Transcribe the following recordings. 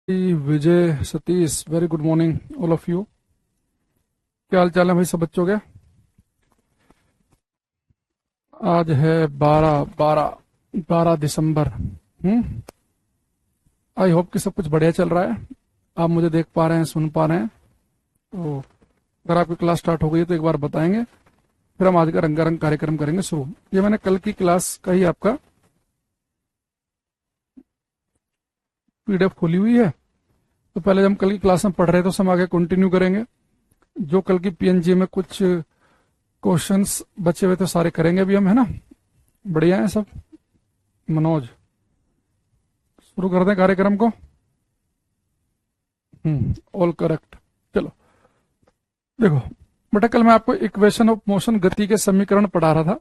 Vijay, Satish, very good morning all of you. क्या हाल चाल है भाई सब बच्चों के? आज है 12 दिसंबर। आई होप कि सब कुछ बढ़िया चल रहा है। आप मुझे देख पा रहे हैं, सुन पा रहे हैं। तो अगर आपकी क्लास स्टार्ट हो गई है तो एक बार बताएंगे, फिर हम आज का रंगारंग कार्यक्रम करेंगे शुरू। ये मैंने कल की क्लास का ही आपका पीडीएफ खोली हुई है। तो पहले हम कल की क्लास में पढ़ रहे थे, तो हम आगे कंटिन्यू करेंगे। जो कल की पीएनजी में कुछ क्वेश्चंस बचे हुए थे सारे करेंगे अभी हम, है ना? बढ़िया है सब। मनोज, शुरू करते हैं कार्यक्रम को। All correct. चलो देखो बेटा, कल मैं आपको इक्वेशन ऑफ मोशन, गति के समीकरण पढ़ा रहा था।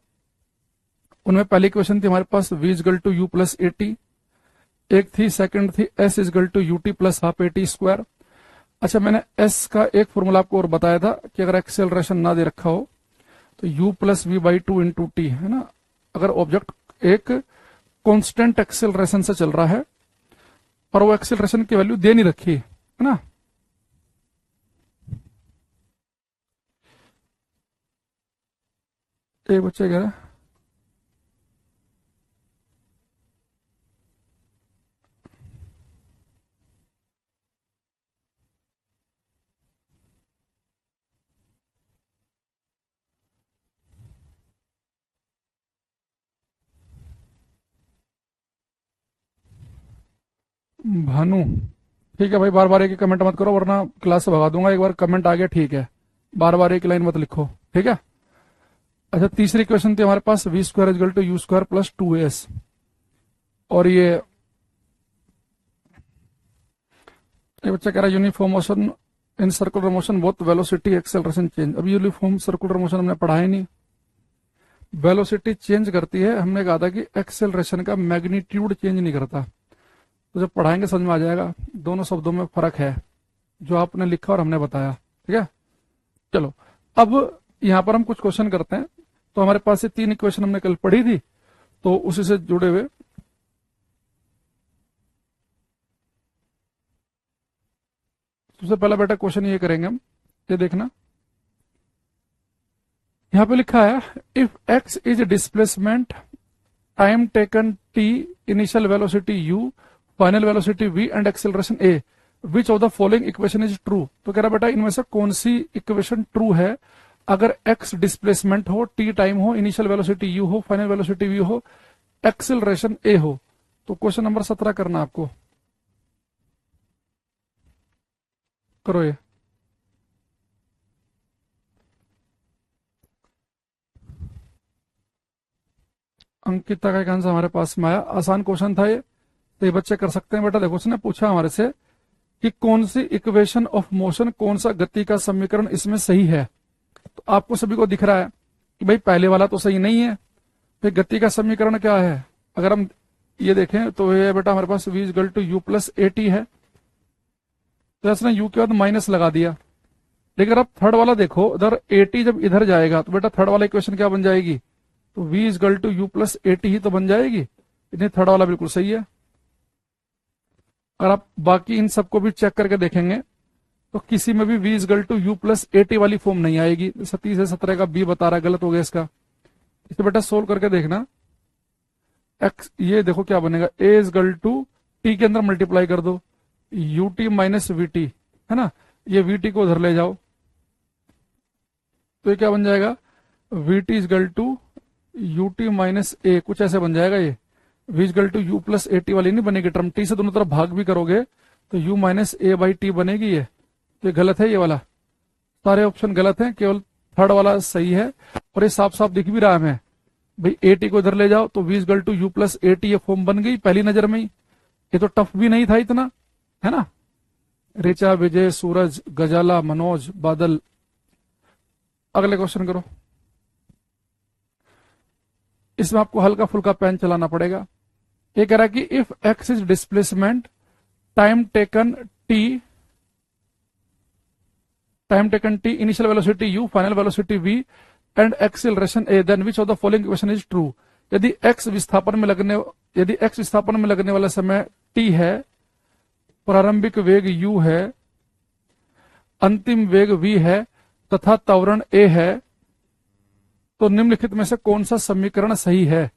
उनमें पहली क्वेश्चन थी हमारे पास v is equal to u plus a t. एक थी, सेकंड थी s is equal to u t plus half a t square. अच्छा, मैंने s का एक फॉर्मूला आपको और बताया था कि अगर एक्सेलरेशन ना दे रखा हो तो u plus v by two into t, है ना? अगर ऑब्जेक्ट एक कांस्टेंट एक्सेलरेशन से चल रहा है और वो एक्सेलरेशन की वैल्यू दे नहीं रखी, है ना? एक बच्चे कह रहे हैं भानु, ठीक है भाई, बार बार एक ही कमेंट मत करो वरना क्लास से भगा दूंगा। एक बार कमेंट आ गया ठीक है, बार बार एक लाइन मत लिखो, ठीक है? अच्छा, तीसरी क्वेश्चन थी हमारे पास v square is equal to u square plus two s. और ये बच्चा कह रहा है uniform motion in circular motion both velocity acceleration change. अभी यूनिफॉर्म सर्कुलर मोशन हमने पढ़ा ही नहीं। वेलोसिटी चेंज करती है, हमने कहा था कि एक्सेलरेशन का मैग्नीट्यूड चेंज नहीं करता। तो जब पढ़ाएंगे समझ में आ जाएगा, दोनों शब्दों में फर्क है, जो आपने लिखा और हमने बताया, ठीक है? चलो अब यहां पर हम कुछ क्वेश्चन करते हैं। तो हमारे पास ये तीन इक्वेशन हमने कल पढ़ी थी, तो उसी से जुड़े हुए सबसे पहला बेटा क्वेश्चन ये करेंगे हम। ये देखना, यहां पे लिखा है if x is displacement, time taken t, initial velocity u, final velocity v and acceleration a, which of the following equation is true. तो कह रहा बेटा इनमें से कौन सी इक्वेशन ट्रू है अगर x डिस्प्लेसमेंट हो, t टाइम हो, इनिशियल वेलोसिटी u हो, फाइनल वेलोसिटी v हो, एक्सेलरेशन a हो। तो क्वेश्चन नंबर 17 करना आपको। करो ये। अंकिता का एक आंसर हमारे पास में आया। आसान क्वेश्चन था ये, तो ये बच्चे कर सकते हैं बेटा। देखो उसने पूछा हमारे से कि कौन सी इक्वेशन ऑफ मोशन, कौन सा गति का समीकरण इसमें सही है। तो आपको सभी को दिख रहा है कि भाई पहले वाला तो सही नहीं है। फिर गति का समीकरण क्या है? अगर हम ये देखें तो ये बेटा हमारे पास v is equal to u plus a t है। तो इसने u के बाद माइनस लगा दिया। लेकिन अगर आप थर्ड वाला देखो, उधर ए टी जब इधर जाएगा तो बेटा थर्ड वाला इक्वेशन क्या बन जाएगी? तो v is equal to u plus a t ही तो बन जाएगी। इतनी थर्ड वाला बिल्कुल सही है। अगर आप बाकी इन सबको भी चेक करके देखेंगे तो किसी में भी v is equal to u plus a t वाली फॉर्म नहीं आएगी। 37 से 17 का b बता रहा है, गलत हो गया इसका। इसे बेटा सोल्व करके देखना। x ये देखो क्या बनेगा, a इजगल टू टी के अंदर मल्टीप्लाई कर दो, you t minus we T, है ना? ये वी टी को उधर ले जाओ तो ये क्या बन जाएगा, v t equal to u t minus a, कुछ ऐसे बन जाएगा। ये v is equal to u plus a t वाली नहीं बनेगी टर्म। टी से दोनों तरफ भाग भी करोगे तो u minus A by T बनेगी। ये तो ये गलत है, ये वाला। सारे ऑप्शन गलत हैं, केवल थर्ड वाला सही है। और ये साफ साफ दिख भी रहा है हमें। भाई ए टी को इधर ले जाओ तो v is equal to u plus a t, ये फॉर्म बन गई पहली नजर में ही। ये तो टफ भी नहीं था इतना, है ना? ऋचा, विजय, सूरज, गजाला, मनोज, बादल। अगले क्वेश्चन करो। इसमें आपको हल्का फुल्का पेन चलाना पड़ेगा। ये कह रहा है कि if x is displacement, time taken t, initial velocity u, final velocity v and acceleration a, then which of the following equation is true. यदि x विस्थापन में लगने वाला समय t है प्रारंभिक वेग u है, अंतिम वेग v है तथा त्वरण a है, तो निम्नलिखित में से कौन सा समीकरण सही है?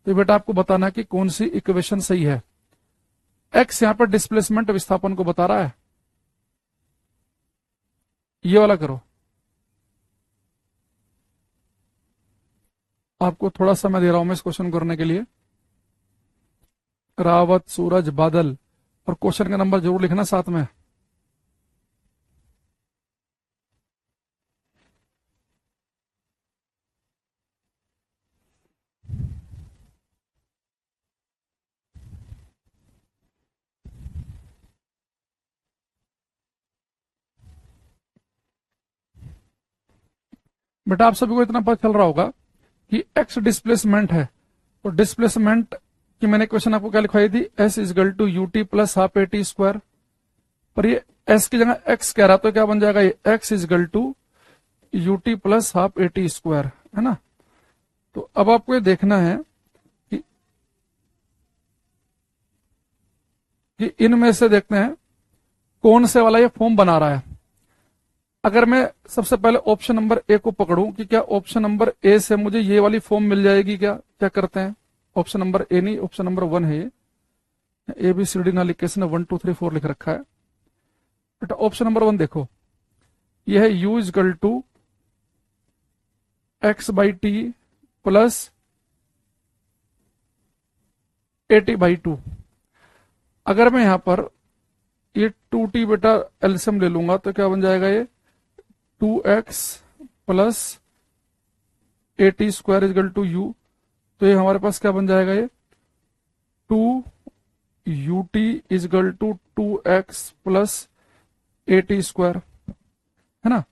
तो बेटा आपको बताना कि कौन सी इक्वेशन सही है। x यहां पर डिस्प्लेसमेंट विस्थापन को बता रहा है, ये वाला करो। आपको थोड़ा समय दे रहा हूं मैं इस क्वेश्चन करने के लिए। रावत, सूरज, बादल, और क्वेश्चन का नंबर जरूर लिखना साथ में। बेटा आप सभी को इतना पता चल रहा होगा कि x डिस्प्लेसमेंट है, तो डिस्प्लेसमेंट की मैंने क्वेश्चन आपको क्या लिखवाई थी, s is equal to u t plus half a t square, पर ये s की जगह x कह रहा तो क्या बन जाएगा, ये x is equal to u t plus half a t square, है ना। तो अब आपको ये देखना है कि इनमें से देखते हैं कौन से वाला ये फॉर्म बना रहा है। अगर मैं सबसे पहले ऑप्शन नंबर ए को पकड़ूं कि क्या ऑप्शन नंबर ए से मुझे ये वाली फॉर्म मिल जाएगी, क्या क्या करते हैं, ऑप्शन नंबर ए नहीं, ऑप्शन नंबर 1 है ये, ए बी सी डी ना लिख के इसने 1 2 3 4 लिख रखा है। बेटा ऑप्शन नंबर 1 देखो, यह है u is equal to x by t plus a t by two. अगर मैं यहां पर ये 2t बेटा एलसीएम ले लूंगा तो क्या बन जाएगा, ये 2x plus a t square is equal to u, तो ये हमारे पास क्या बन जाएगा, ये 2ut is equal to 2x plus a t square, है ना।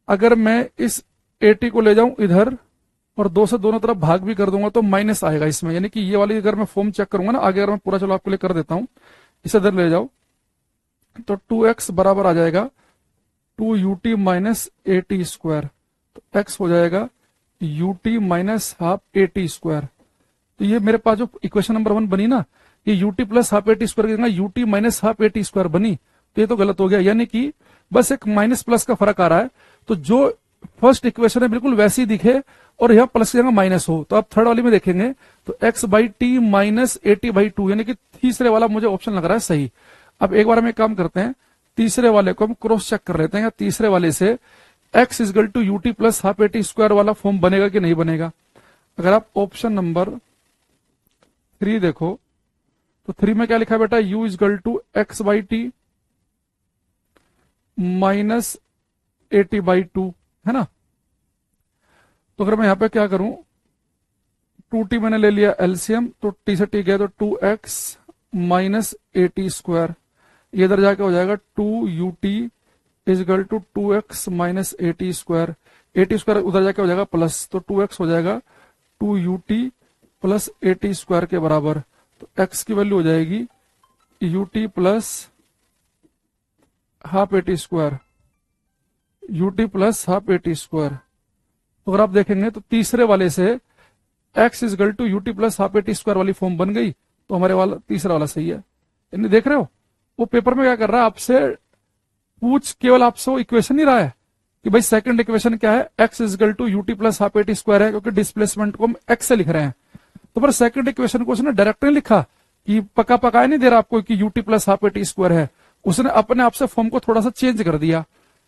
अगर मैं इस ए टी को ले जाऊं इधर और 2 से दोनों तरफ भाग भी कर दूंगा तो माइनस आएगा इसमें, यानी कि ये वाली अगर मैं फॉर्म चेक करूंगा ना आगे, अगर मैं पूरा चलो आपके लिए कर देता हूं, इसे इधर ले जाओ तो 2x बराबर आ जाएगा 2ut minus a t square, तो x हो जाएगा ut minus half a t square. तो ये मेरे पास जो इक्वेशन नंबर 1 बनी ना, ये ut plus half a t square की जगह ut minus half a t square बनी, तो ये तो गलत हो गया, यानी कि बस एक माइनस प्लस का फर्क आ रहा है। तो जो फर्स्ट इक्वेशन है बिल्कुल वैसी दिखे और यहाँ प्लस की जगह माइनस हो, तो आप थर्ड वाली में देखेंगे तो x by t minus a t by to, यानी कि तीसरे वाला मुझे ऑप्शन लग रहा है सही। अब एक बार हम एक काम करते हैं, तीसरे वाले को हम क्रॉस चेक कर लेते हैं, या तीसरे वाले से x is equal to u t plus half a t square वाला फॉर्म बनेगा कि नहीं बनेगा। अगर आप ऑप्शन नंबर 3 देखो तो 3 में क्या लिखा है बेटा, u is equal to x by t minus a t by two, है ना। तो अगर मैं यहां पे क्या करूं, 2t मैंने ले लिया एलसीएम, तो t से t गया तो 2x minus a t square, ये इधर जाके हो जाएगा 2ut is equal to 2x minus a t square, a t square उधर जाके हो जाएगा प्लस, तो 2x हो जाएगा 2ut plus a t square के बराबर। तो x की वैल्यू हो जाएगी ut plus half a t square, ut plus half a t square. तो अगर आप देखेंगे तो तीसरे वाले से x is equal to ut plus half a t square वाली फॉर्म बन गई, तो हमारे वाला तीसरा वाला सही है। यानी देख रहे हो वो पेपर में क्या कर रहा है, आपसे पूछ केवल आपसे वो इक्वेशन नहीं रहा है कि भाई सेकंड इक्वेशन क्या है, x is equal to ut plus half a t square है, क्योंकि डिस्प्लेसमेंट को हम x से लिख रहे हैं। तो पर सेकंड इक्वेशन को उसने डायरेक्ट नहीं लिखा कि पका पकाया नहीं दे रहा आपको कि ut plus half a t square है, उसने अपने आप से फॉर्म को थोड़ा सा चेंज कर दिया।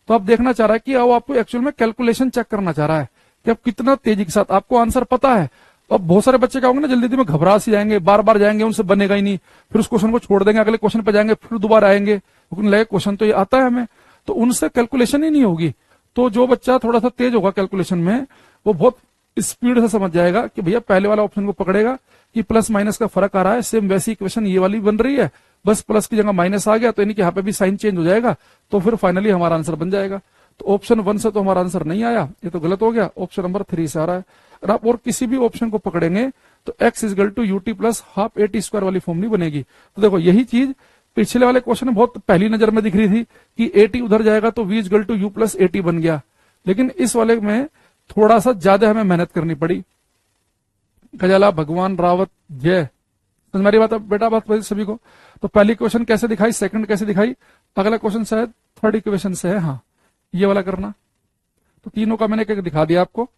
तो आप देखना चाह रहा है कि अब आपको एक्चुअल में कैलकुलेशन चेक करना चाह रहा है कि आप कितना तेजी के साथ, आपको आंसर पता है। अब बहुत सारे बच्चे क्या होंगे ना, जल्दी में घबरा सी जाएंगे, बार बार जाएंगे, उनसे बनेगा ही नहीं, फिर उस क्वेश्चन को छोड़ देंगे, अगले क्वेश्चन पे जाएंगे, फिर दोबारा आएंगे, लेकिन लगे क्वेश्चन तो ये आता है हमें, तो उनसे कैलकुलेशन ही नहीं होगी। तो जो बच्चा थोड़ा सा तेज होगा कैलकुलेशन में, वो बहुत स्पीड से समझ जाएगा कि भैया पहले वाला ऑप्शन को पकड़ेगा कि प्लस माइनस का फर्क आ रहा है, सेम वैसी इक्वेशन ये वाली बन रही है, बस प्लस की जगह माइनस आ गया, तो यानी कि यहाँ पे भी साइन चेंज हो जाएगा, तो फिर फाइनली हमारा आंसर बन जाएगा। तो ऑप्शन 1 से तो हमारा आंसर नहीं आया, ये तो गलत हो गया, ऑप्शन नंबर 3 से आ रहा है। और आप और किसी भी ऑप्शन को पकड़ेंगे तो x is equal to u t plus half a t square वाली फॉर्म नहीं बनेगी। तो देखो यही चीज पिछले वाले क्वेश्चन में बहुत पहली नजर में दिख रही थी कि ए टी उधर जाएगा तो v is equal to u plus a t बन गया, लेकिन इस वाले में थोड़ा सा ज्यादा हमें मेहनत करनी पड़ी। गजाला, भगवान, रावत, जय, समझ मेरी बात? अब बेटा बात बड़ी सभी को। तो पहली क्वेश्चन कैसे दिखाई, सेकंड कैसे दिखाई, अगला क्वेश्चन शायद थर्ड इक्वेशन से है। हाँ, ये वाला करना। तो तीनों का मैंने एक एक दिखा दिया आपको।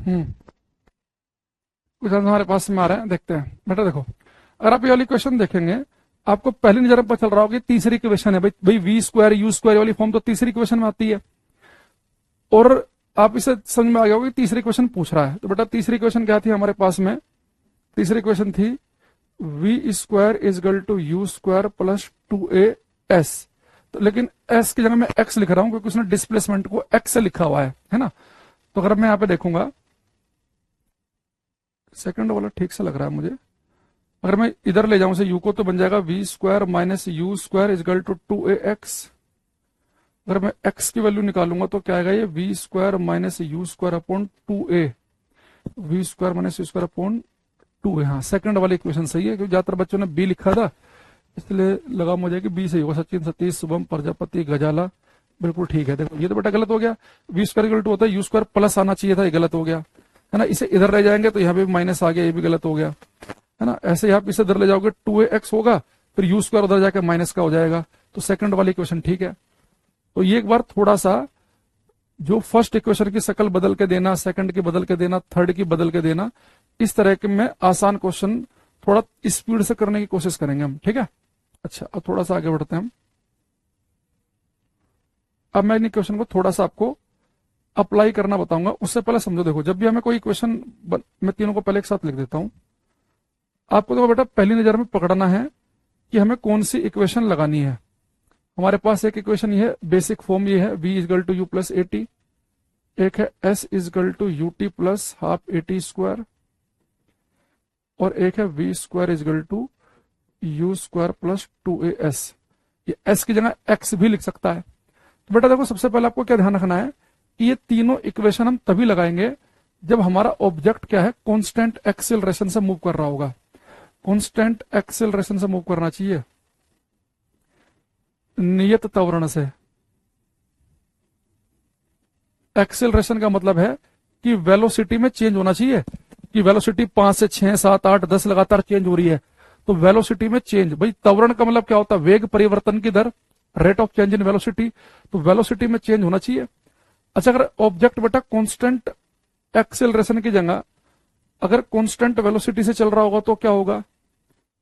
हम्म, कुछ आंसर हमारे पास में आ रहे हैं, देखते हैं बेटा। देखो, अगर आप ये वाली क्वेश्चन देखेंगे, आपको पहली नजर में पता चल रहा होगा कि तीसरी इक्वेशन है। भाई भाई वी स्क्वायर यू स्क्वायर वाली फॉर्म तो तीसरी इक्वेशन में आती है। और आप इसे समझ में आ गया होगा कि तीसरी क्वेश्चन पूछ रहा है। तो बेटा तीसरी क्वेश्चन क्या थी हमारे पास में? तीसरी क्वेश्चन थी v square is equal to u square plus 2as। तो लेकिन s की जगह मैं x लिख रहा हूं क्योंकि उसने डिस्प्लेसमेंट को x से लिखा हुआ है ना। तो अगर मैं यहां पे देखूंगा, सेकंड वाला ठीक से लग रहा है मुझे। अगर मैं इधर ले जाऊं से u को, तो बन जाएगा v square minus u square is equal to 2ax। अगर मैं x की वैल्यू निकालूंगा तो क्या आएगा? ये v square minus u square upon 2a, v square minus u square upon 2a। हाँ, सेकंड वाली इक्वेशन सही है, क्योंकि ज्यादातर बच्चों ने बी लिखा था, इसलिए लगा मुझे कि बी सही होगा। सचिन, सतीश, शुभम, प्रजापति, गजाला, बिल्कुल ठीक है। देखो ये तो बेटा गलत हो गया। वी स्क्वायर इक्वल टू होता है यू स्क्वायर प्लस आना चाहिए था, ये गलत हो गया है ना। इसे इधर ले जाएंगे तो यहाँ पे माइनस आ गया, ये भी गलत हो गया है ना। ऐसे आप इसे इधर ले जाओगे 2ax होगा, फिर यू स्क्वायर उधर जाकर माइनस का हो जाएगा। तो सेकंड वाली इक्वेशन ठीक है। तो ये एक बार थोड़ा सा जो फर्स्ट इक्वेशन की शक्ल बदल के देना, सेकंड की बदल के देना, थर्ड की बदल के देना, इस तरह के में आसान क्वेश्चन थोड़ा स्पीड से करने की कोशिश करेंगे हम, ठीक है। अच्छा, अब थोड़ा सा आगे बढ़ते हैं हम। अब मैं इन क्वेश्चन को थोड़ा सा आपको अप्लाई करना बताऊंगा, उससे पहले समझो। देखो, जब भी हमें कोई क्वेश्चन, मैं तीनों को पहले एक साथ लिख देता हूं। आपको देखो बेटा, पहली नजर में पकड़ना है कि हमें कौन सी इक्वेशन लगानी है। हमारे पास एक इक्वेशन ये है, बेसिक फॉर्म ये है, v is equal to u plus a t. एक है s is equal to u t plus half a t square, और एक है v square is equal to u square plus 2as। ये s की जगह x भी लिख सकता है। तो बेटा देखो, सबसे पहले आपको क्या ध्यान रखना है कि ये तीनों इक्वेशन हम तभी लगाएंगे जब हमारा ऑब्जेक्ट क्या है, कांस्टेंट एक्सेलरेशन से मूव कर रहा होगा। कांस्टेंट एक्सेलरेशन से मूव करना चाहिए, नियत त्वरण से। एक्सेलरेशन का मतलब है कि वेलोसिटी में चेंज होना चाहिए, कि वेलोसिटी 5 से 6 7 8 10 लगातार चेंज हो रही है, तो वेलोसिटी में चेंज। भाई त्वरण का मतलब क्या होता है? वेग परिवर्तन की दर, rate of change in velocity. तो वेलोसिटी में चेंज होना चाहिए। अच्छा, अगर ऑब्जेक्ट बेटा कांस्टेंट एक्सेलरेशन की जगह अगर कांस्टेंट वेलोसिटी से चल रहा होगा तो क्या होगा?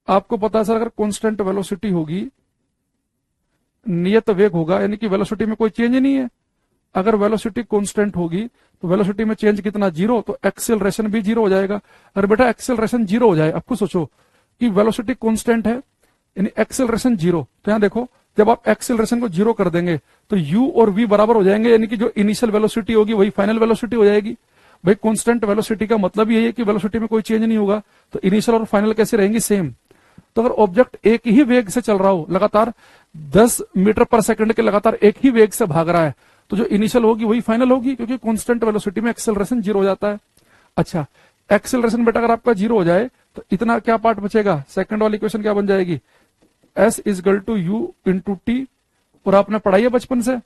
आपको पता है सर, अगर कांस्टेंट वेलोसिटी होगी, नियत वेग होगा, यानी कि वेलोसिटी में कोई चेंज नहीं है। अगर वेलोसिटी कांस्टेंट होगी तो वेलोसिटी में चेंज कितना? 0। तो एक्सेलरेशन भी 0 हो जाएगा। अगर बेटा एक्सेलरेशन 0 हो जाए, आपको सोचो कि वेलोसिटी कांस्टेंट है यानी एक्सेलरेशन 0, तो यहां देखो, जब आप एक्सेलरेशन को 0 कर देंगे तो u और v बराबर हो जाएंगे, यानी कि जो इनिशियल वेलोसिटी होगी वही फाइनल वेलोसिटी हो जाएगी। भाई कांस्टेंट वेलोसिटी का मतलब यही है कि वेलोसिटी में कोई चेंज नहीं होगा, तो इनिशियल और फाइनल कैसे रहेंगी? सेम। तो अगर ऑब्जेक्ट एक ही वेग से चल रहा हो, लगातार 10 मीटर पर सेकंड के लगातार एक ही वेग से भाग रहा है, तो जो इनिशियल होगी वही फाइनल होगी, क्योंकि कांस्टेंट वेलोसिटी में एक्सेलरेशन जीरो हो जाता है। अच्छा, एक्सेलरेशन बेटा अगर आपका जीरो हो जाए तो इतना क्या पार्ट बचेगा, सेकंड वाली इक्वेशन क्या बन जाएगी, s is equal to u into t. और आपने पढ़ाई है बचपन से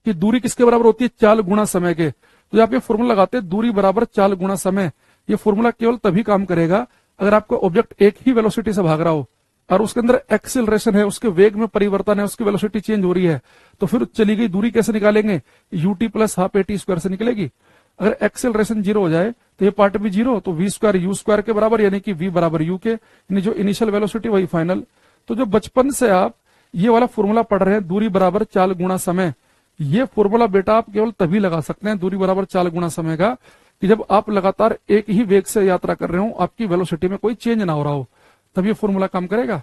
कि दूरी किसके बराबर होती है, चाल गुणा समय के। तो आप ये फॉर्मूला लगाते हैं दूरी बराबर चाल गुणा समय, ये फॉर्मूला केवल तभी काम करेगा अगर आपका ऑब्जेक्ट एक ही वेलोसिटी से भाग रहा हो और उसके अंदर एक्सिलरेशन है, उसके वेग में परिवर्तन है, उसकी वेलोसिटी चेंज हो रही है। तो फिर चली गई दूरी कैसे निकालेंगे, UT plus half eighty square से निकलेगी। अगर एक्सेलरेशन जीरो हो जाए तो ये पार्ट भी जीरो, तो वी स्क्वायर यू स्क्वायर के बराबर, यानी कि वी बराबर यू के, यानी जो इनिशियल वेलोसिटी वही फाइनल। तो जो बचपन से आप ये वाला फॉर्मूला पढ़ रहे हैं दूरी बराबर चाल गुणा समय, ये फॉर्मूला बेटा आप केवल तभी लगा सकते हैं दूरी बराबर चाल गुणा समय का कि जब आप लगातार एक ही वेग से यात्रा कर रहे हो, आपकी वेलोसिटी में कोई चेंज ना हो रहा हो, तब ये फॉर्मूला काम करेगा।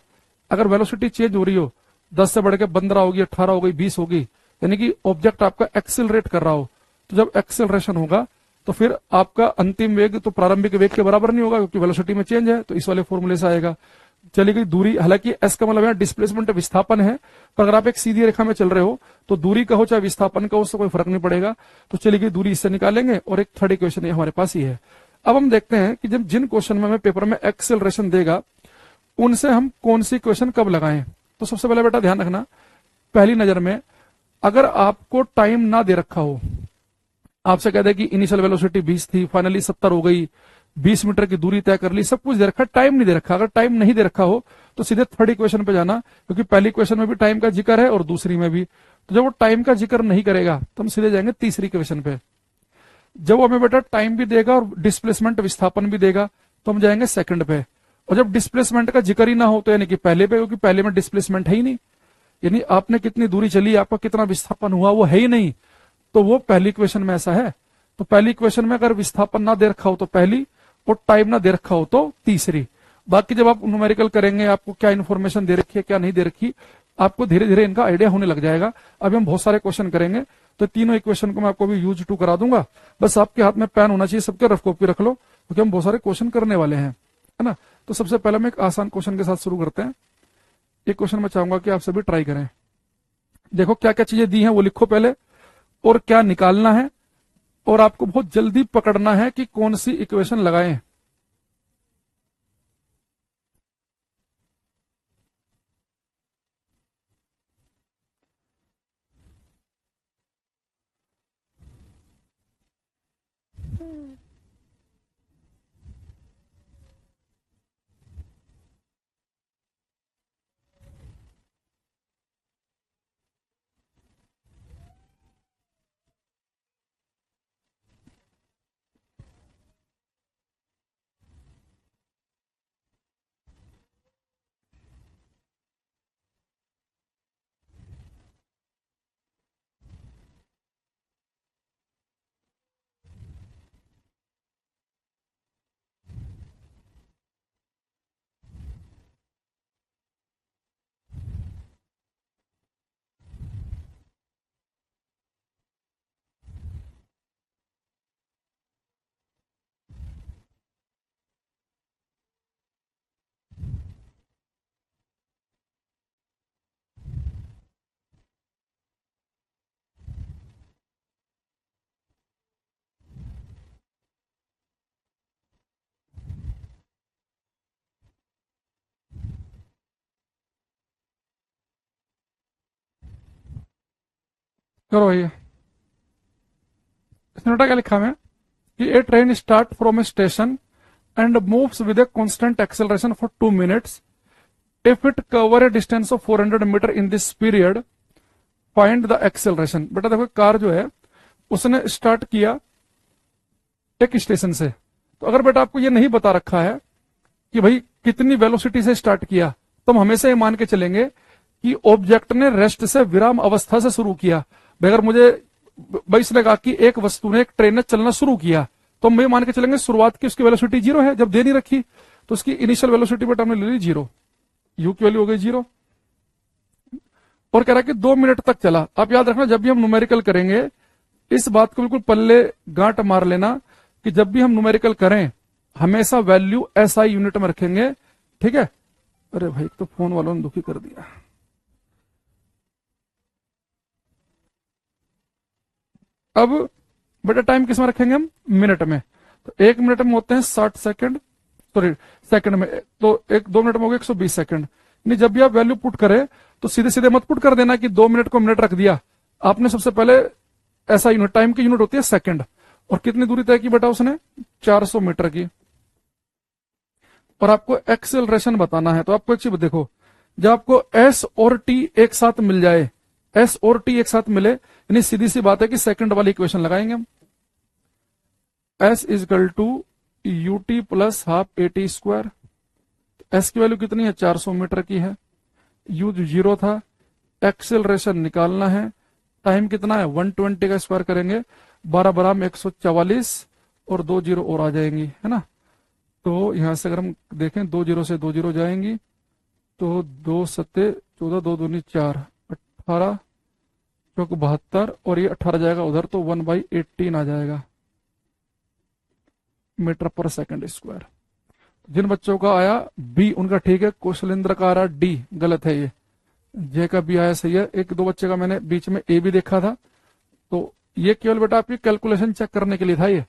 अगर वेलोसिटी चेंज हो रही हो, 10 से बढ़ के 15 होगी, 18 हो गई, 20 होगी, यानी कि ऑब्जेक्ट आपका एक्सेलरेट कर रहा हो, तो जब एक्सेलरेशन होगा तो फिर आपका अंतिम वेग तो प्रारंभिक वेग के बराबर नहीं होगा, क्योंकि वेलोसिटी में चेंज है। तो इस वाले फॉर्मूले से आएगा। चली गई दूरी, हालांकि एस का मतलब डिस्प्लेसमेंट विस्थापन है, पर अगर आप एक सीधी रेखा में चल रहे हो तो दूरी का हो चाहे विस्थापन का हो, उससे कोई फर्क नहीं पड़ेगा। तो चली गई दूरी, इससे निकालेंगे। और एक थर्ड इक्वेशन ये हमारे पास ही है। अब हम देखते हैं कि जब जिन क्वेश्चन में हमें पेपर में एक्सेलरेशन देगा उनसे हम कौन सी इक्वेशन कब लगाएं। तो सबसे पहले बेटा ध्यान रखना, पहली नजर में अगर आपको टाइम ना दे रखा हो, आपसे कहते हैं कि इनिशियल वेलोसिटी 20 थी, फाइनली 70 हो गई, 20 मीटर की दूरी तय कर ली, सब कुछ दे रखा, टाइम नहीं दे रखा। अगर टाइम नहीं दे रखा हो तो सीधे थर्ड इक्वेशन पे जाना, क्योंकि पहली इक्वेशन में भी टाइम का जिक्र है और दूसरी में भी। तो जब वो टाइम का जिक्र नहीं करेगा तो हम सीधे जाएंगे तीसरी इक्वेशन पे। जब वो हमें बेटा टाइम भी देगा और डिस्प्लेसमेंट विस्थापन भी देगा तो हम जाएंगे सेकंड पे। और जब डिस्प्लेसमेंट का जिक्र ही ना हो तो यानी कि पहले पे, क्योंकि पहले में डिस्प्लेसमेंट है ही नहीं, यानी आपने कितनी दूरी चली, आपका कितना विस्थापन हुआ, वो है ही नहीं, तो वो पहली इक्वेशन में ऐसा है। तो पहली इक्वेशन में अगर विस्थापन ना दे रखा हो तो पहली, और टाइम ना दे रखा हो तो तीसरी। बाकी जब आप न्यूमेरिकल करेंगे, आपको क्या इन्फॉर्मेशन दे रखी है क्या नहीं दे रखी, आपको धीरे धीरे इनका आइडिया होने लग जाएगा। अभी हम बहुत सारे क्वेश्चन करेंगे, तो तीनों इक्वेशन को मैं आपको भी यूज टू करा दूंगा। बस आपके हाथ में पेन होना चाहिए, सबके रफ कॉपी रख लो, क्योंकि हम बहुत सारे क्वेश्चन करने वाले हैं, है ना। तो सबसे पहले हम एक आसान क्वेश्चन के साथ शुरू करते हैं। एक क्वेश्चन मैं चाहूंगा कि आप सभी ट्राई करें। देखो क्या क्या चीजें दी हैं वो लिखो पहले, और क्या निकालना है, और आपको बहुत जल्दी पकड़ना है कि कौन सी इक्वेशन लगाएं। करो भैया। इसमें बेटा क्या लिखा है कि a train start from a station and moves with a constant acceleration for 2 minutes if it cover a distance of 400 metre in this period, find the acceleration. बेटा देखो कार जो है उसने स्टार्ट किया एक स्टेशन से, तो अगर बेटा आपको ये नहीं बता रखा है कि भाई कितनी वेलोसिटी से स्टार्ट किया, तो हम हमेशा ये मान के चलेंगे कि ऑब्जेक्ट ने रेस्ट से विराम अवस्था से शुरू किया। अगर मुझे भाई इसने कहा कि एक वस्तु ने, एक ट्रेन ने चलना शुरू किया, तो हम ये मान के चलेंगे शुरुआत की उसकी वेलोसिटी जीरो है। जब दे नहीं रखी तो उसकी इनिशियल वेलोसिटी बेटा हमने ले ली जीरो, यू की वैल्यू हो गई जीरो। और कह रहा है कि 2 मिनट तक चला। आप याद रखना जब भी हम न्यूमेरिकल करेंगे इस बात को बिल्कुल पल्ले गांठ मार लेना कि जब भी हम न्यूमेरिकल करें हमेशा वैल्यू एसआई यूनिट में रखेंगे, ठीक है। अरे भाई तो फोन वालों ने दुखी कर दिया। अब बेटा टाइम किस में रखेंगे हम, मिनट में। तो 1 मिनट में होते हैं 60 सेकंड, सॉरी सेकंड में, तो 2 मिनट में हो गए 120 सेकंड। नहीं, जब भी आप वैल्यू पुट करें तो सीधे सीधे मत पुट कर देना कि 2 मिनट को मिनट रख दिया आपने। सबसे पहले ऐसा यूनिट, टाइम की यूनिट होती है सेकंड। और कितनी दूरी तय की बेटा उसने, 400 मीटर की। और आपको एक्सेलरेशन बताना है, तो आपको एक चीज देखो, जब आपको एस और टी एक साथ मिल जाए, एस और टी एक साथ मिले, यानी सीधी सी बात है कि सेकंड वाली इक्वेशन लगाएंगे हम। S is equal to u t plus half a t square. S की वैल्यू कितनी है, 400 मीटर की है। यू 0 था। एक्सेलरेशन निकालना है। टाइम कितना है, 120 का स्क्वायर करेंगे, 12 बराम 144, और 2 जीरो और आ जाएंगी, है ना। तो यहां से अगर हम देखें, 2 जीरो से 2 जीरो जाएंगी, तो 2 सत्ते 14, 2 दूनी 4, 18 चौक 72, और ये 18 जाएगा उधर, तो 1/18 आ जाएगा मीटर पर सेकंड स्क्वायर। जिन बच्चों का आया बी उनका ठीक है, कौशलेंद्र का आ रहा डी, गलत है ये। जे का बी आया सही है। एक दो बच्चे का मैंने बीच में ए भी देखा था, तो ये केवल बेटा आपकी कैलकुलेशन चेक करने के लिए था ये,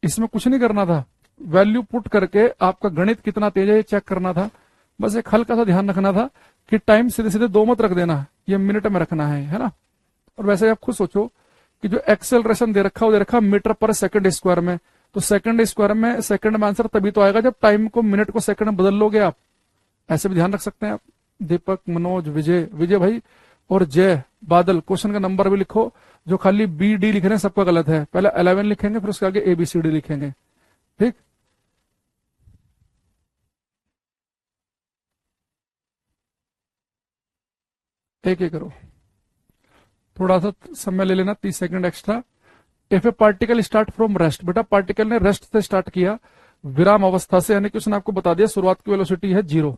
इसमें कुछ नहीं करना था। वैल्यू पुट करके आपका गणित कितना तेज है ये चेक करना था। बस एक हल्का सा ध्यान रखना था कि टाइम सीधे सीधे 2 मत रख देना, ये मिनट में रखना है ना। और वैसे आप खुद सोचो कि जो एक्सेलरेशन दे रखा वो दे रखा मीटर पर सेकंड स्क्वायर में, तो सेकंड स्क्वायर में सेकंड में आंसर तभी तो आएगा जब टाइम को मिनट को सेकंड में बदल लोगे आप। ऐसे भी ध्यान रख सकते हैं आप। दीपक, मनोज, विजय, विजय भाई और जय, बादल, क्वेश्चन का नंबर भी लिखो। जो खाली बी डी लिख रहे हैं सबका गलत है, पहले 11 लिखेंगे फिर उसके आगे ए बी सी डी लिखेंगे, ठीक। एक एक करो, थोड़ा सा समय ले लेना, 30 second extra. If a particle start from rest, बेटा पार्टिकल ने रेस्ट से स्टार्ट किया, विराम अवस्था से, यानी कि उसने आपको बता दिया शुरुआत की वेलोसिटी है 0,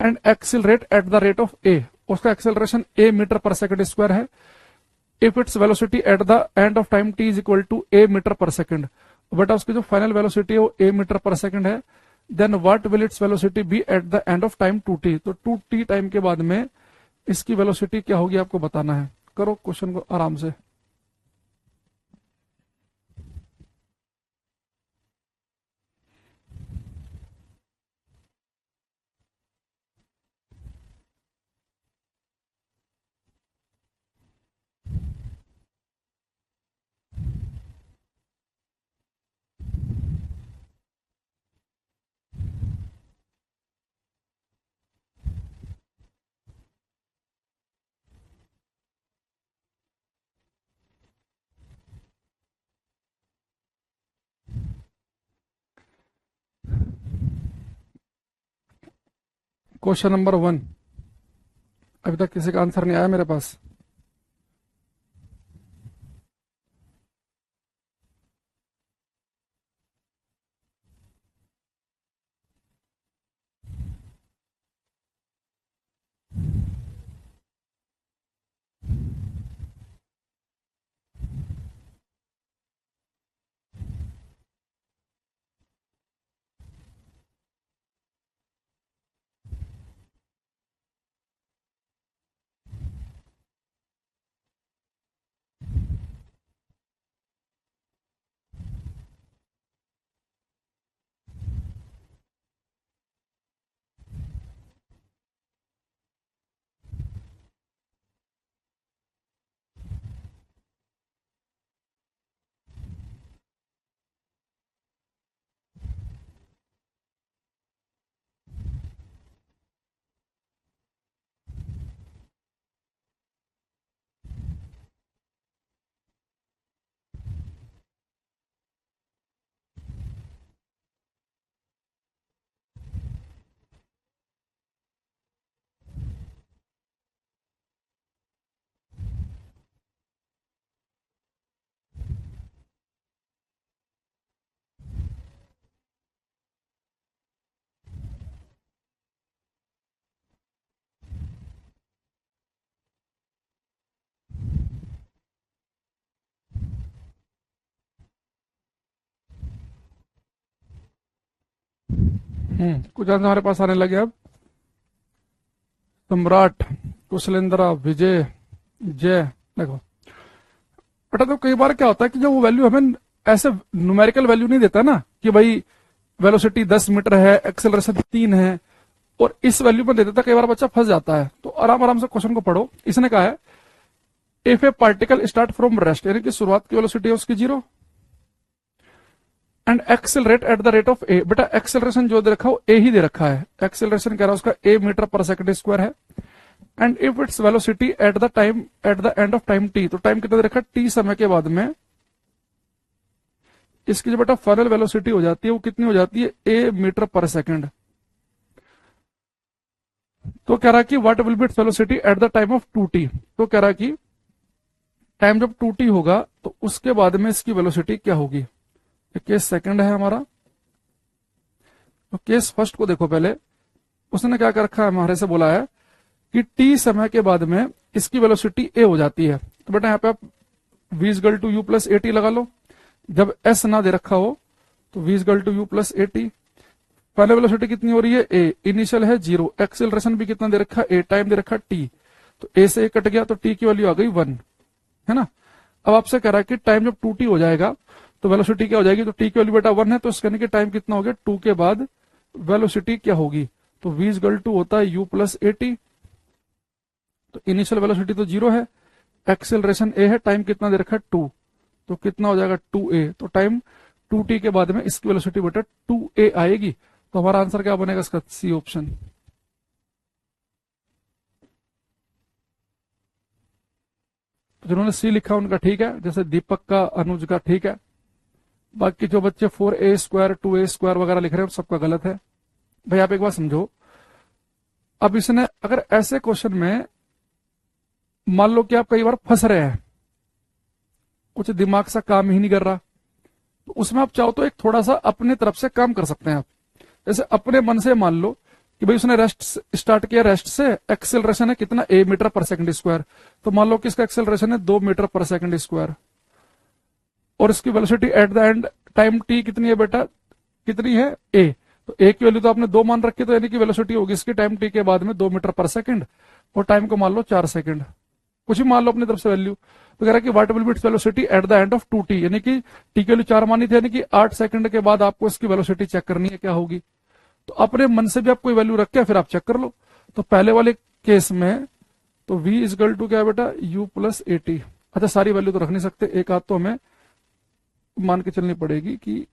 and accelerate at the rate of a, उसका acceleration a metre per second square है। If its velocity at the end of time t is equal to a metre per second, बेटा उसकी जो फाइनल वेलोसिटी है वो a metre per second है। Then what will its velocity be at the end of time 2t, तो 2t time के बाद में इसकी वेलोसिटी क्या होगी आपको बताना है। करो क्वेश्चन को आराम से। क्वेश्चन नंबर 1, अभी तक किसी का आंसर नहीं आया मेरे पास। कुछ आंसर हमारे पास आने लगे अब। सम्राट, कुशलेंद्रा, विजय, जय, देखो बेटा तो कई बार क्या होता है कि जो वो वैल्यू हमें ऐसे न्यूमेरिकल वैल्यू नहीं देता ना, कि भाई वेलोसिटी 10 मीटर है, एक्सेलरेशन 3 है, और इस वैल्यू पर दे देता, कई बार बच्चा फंस जाता है। तो आराम आराम से क्वेश्चन को पढ़ो। इसने कहा है if a particle start from rest, यानी कि शुरुआत की वेलोसिटी है उसकी 0, and accelerate at the rate of a. बेटा एक्सेलरेशन जो दे रखा है वो ए ही दे रखा है, एक्सेलरेशन कह रहा है उसका ए मीटर पर सेकंड स्क्वायर है। And if its velocity at the time eight the end of time T, तो टाइम कितना दे रखा है, टी समय के बाद में इसकी जो बेटा फाइनल वेलोसिटी हो जाती है वो कितनी हो जाती है, ए मीटर पर सेकंड। तो कह रहा है कि what will be it's velocity at the time of 2t। तो कह रहा है कि टाइम जब 2t होगा तो उसके बाद में इसकी वेलोसिटी क्या होगी। केस सेकंड है हमारा। तो केस फर्स्ट को देखो पहले, उसने क्या कर रखा है, हमारे से बोला है कि t समय के बाद में इसकी वेलोसिटी a हो जाती है। तो बेटा यहाँ पे आप v is equal to u plus a t लगा लो। जब s ना दे रखा हो तो v is equal to u plus a t. पहले वेलोसिटी कितनी हो रही है, a, इनिशियल है 0, एक्सेलरेशन भी कितना दे रखा है, a, टाइम दे रखा है t। तो a से a कट गया तो t की वैल्यू आ गई 1, है ना। अब आपसे कह रहा है कि टाइम जब 2t हो जाएगा तो वेलोसिटी क्या हो जाएगी, तो t की वैल्यू बेटा 1 है, तो इसके टाइम कितना हो गया 2 के बाद वेलोसिटी क्या होगी, तो v इज इक्वल टू होता है u प्लस ए टी। तो इनिशियल वेलोसिटी तो 0 है, एक्सेलरेशन a है, टाइम कितना दे रखा है 2, तो कितना हो जाएगा 2a। तो टाइम 2t के बाद में इसकी वेलोसिटी बेटा 2a आएगी। तो हमारा आंसर क्या बनेगा इसका, सी ऑप्शन। जिन्होंने सी लिखा उनका ठीक है, जैसे दीपक का, अनुज का ठीक है। बाकी जो बच्चे 4a स्क्वायर 2a स्क्वायर वगैरह लिख रहे हैं सबका गलत है। भाई आप एक बार समझो, अब इसने अगर ऐसे क्वेश्चन में मान लो कि आप कई बार फंस रहे हैं, कुछ दिमाग सा काम ही नहीं कर रहा, तो उसमें आप चाहो तो एक थोड़ा सा अपने तरफ से काम कर सकते हैं आप। जैसे अपने मन से मान लो कि भाई उसने रेस्ट स्टार्ट किया, रेस्ट से एक्सेलरेशन है कितना, ए मीटर पर सेकंड स्क्वायर। तो मान लो कि इसका एक्सेलरेशन है 2 मीटर पर सेकंड स्क्वायर, और इसकी velocity at the and time T कितनी है बेटा, कितनी है ए। तो ए की वैल्यू तो आपने 2 मान रखी, तो यानी कि वेलोसिटी होगी इसकी टाइम टी के बाद में 2 मीटर पर सेकंड, और टाइम को मान लो 4 सेकंड, कुछ भी मान लो अपनी तरफ से वैल्यू। तो कह रहा है कि what will be it's velocity at the end of 2t, यानी कि टी की वैल्यू 4 मानी थी, यानी कि 8 सेकंड के बाद आपको इसकी वेलोसिटी चेक करनी है क्या होगी। तो अपने मन से भी आप कोई वैल्यू रख के फिर आप चेक कर लो। तो पहले वाले केस में तो v इज इक्वल टू क्या है बेटा, u प्लस ए टी। अच्छा सारी वैल्यू तो रख नहीं सकते, एक आध तो हमें मान के चलनी पड़ेगी कि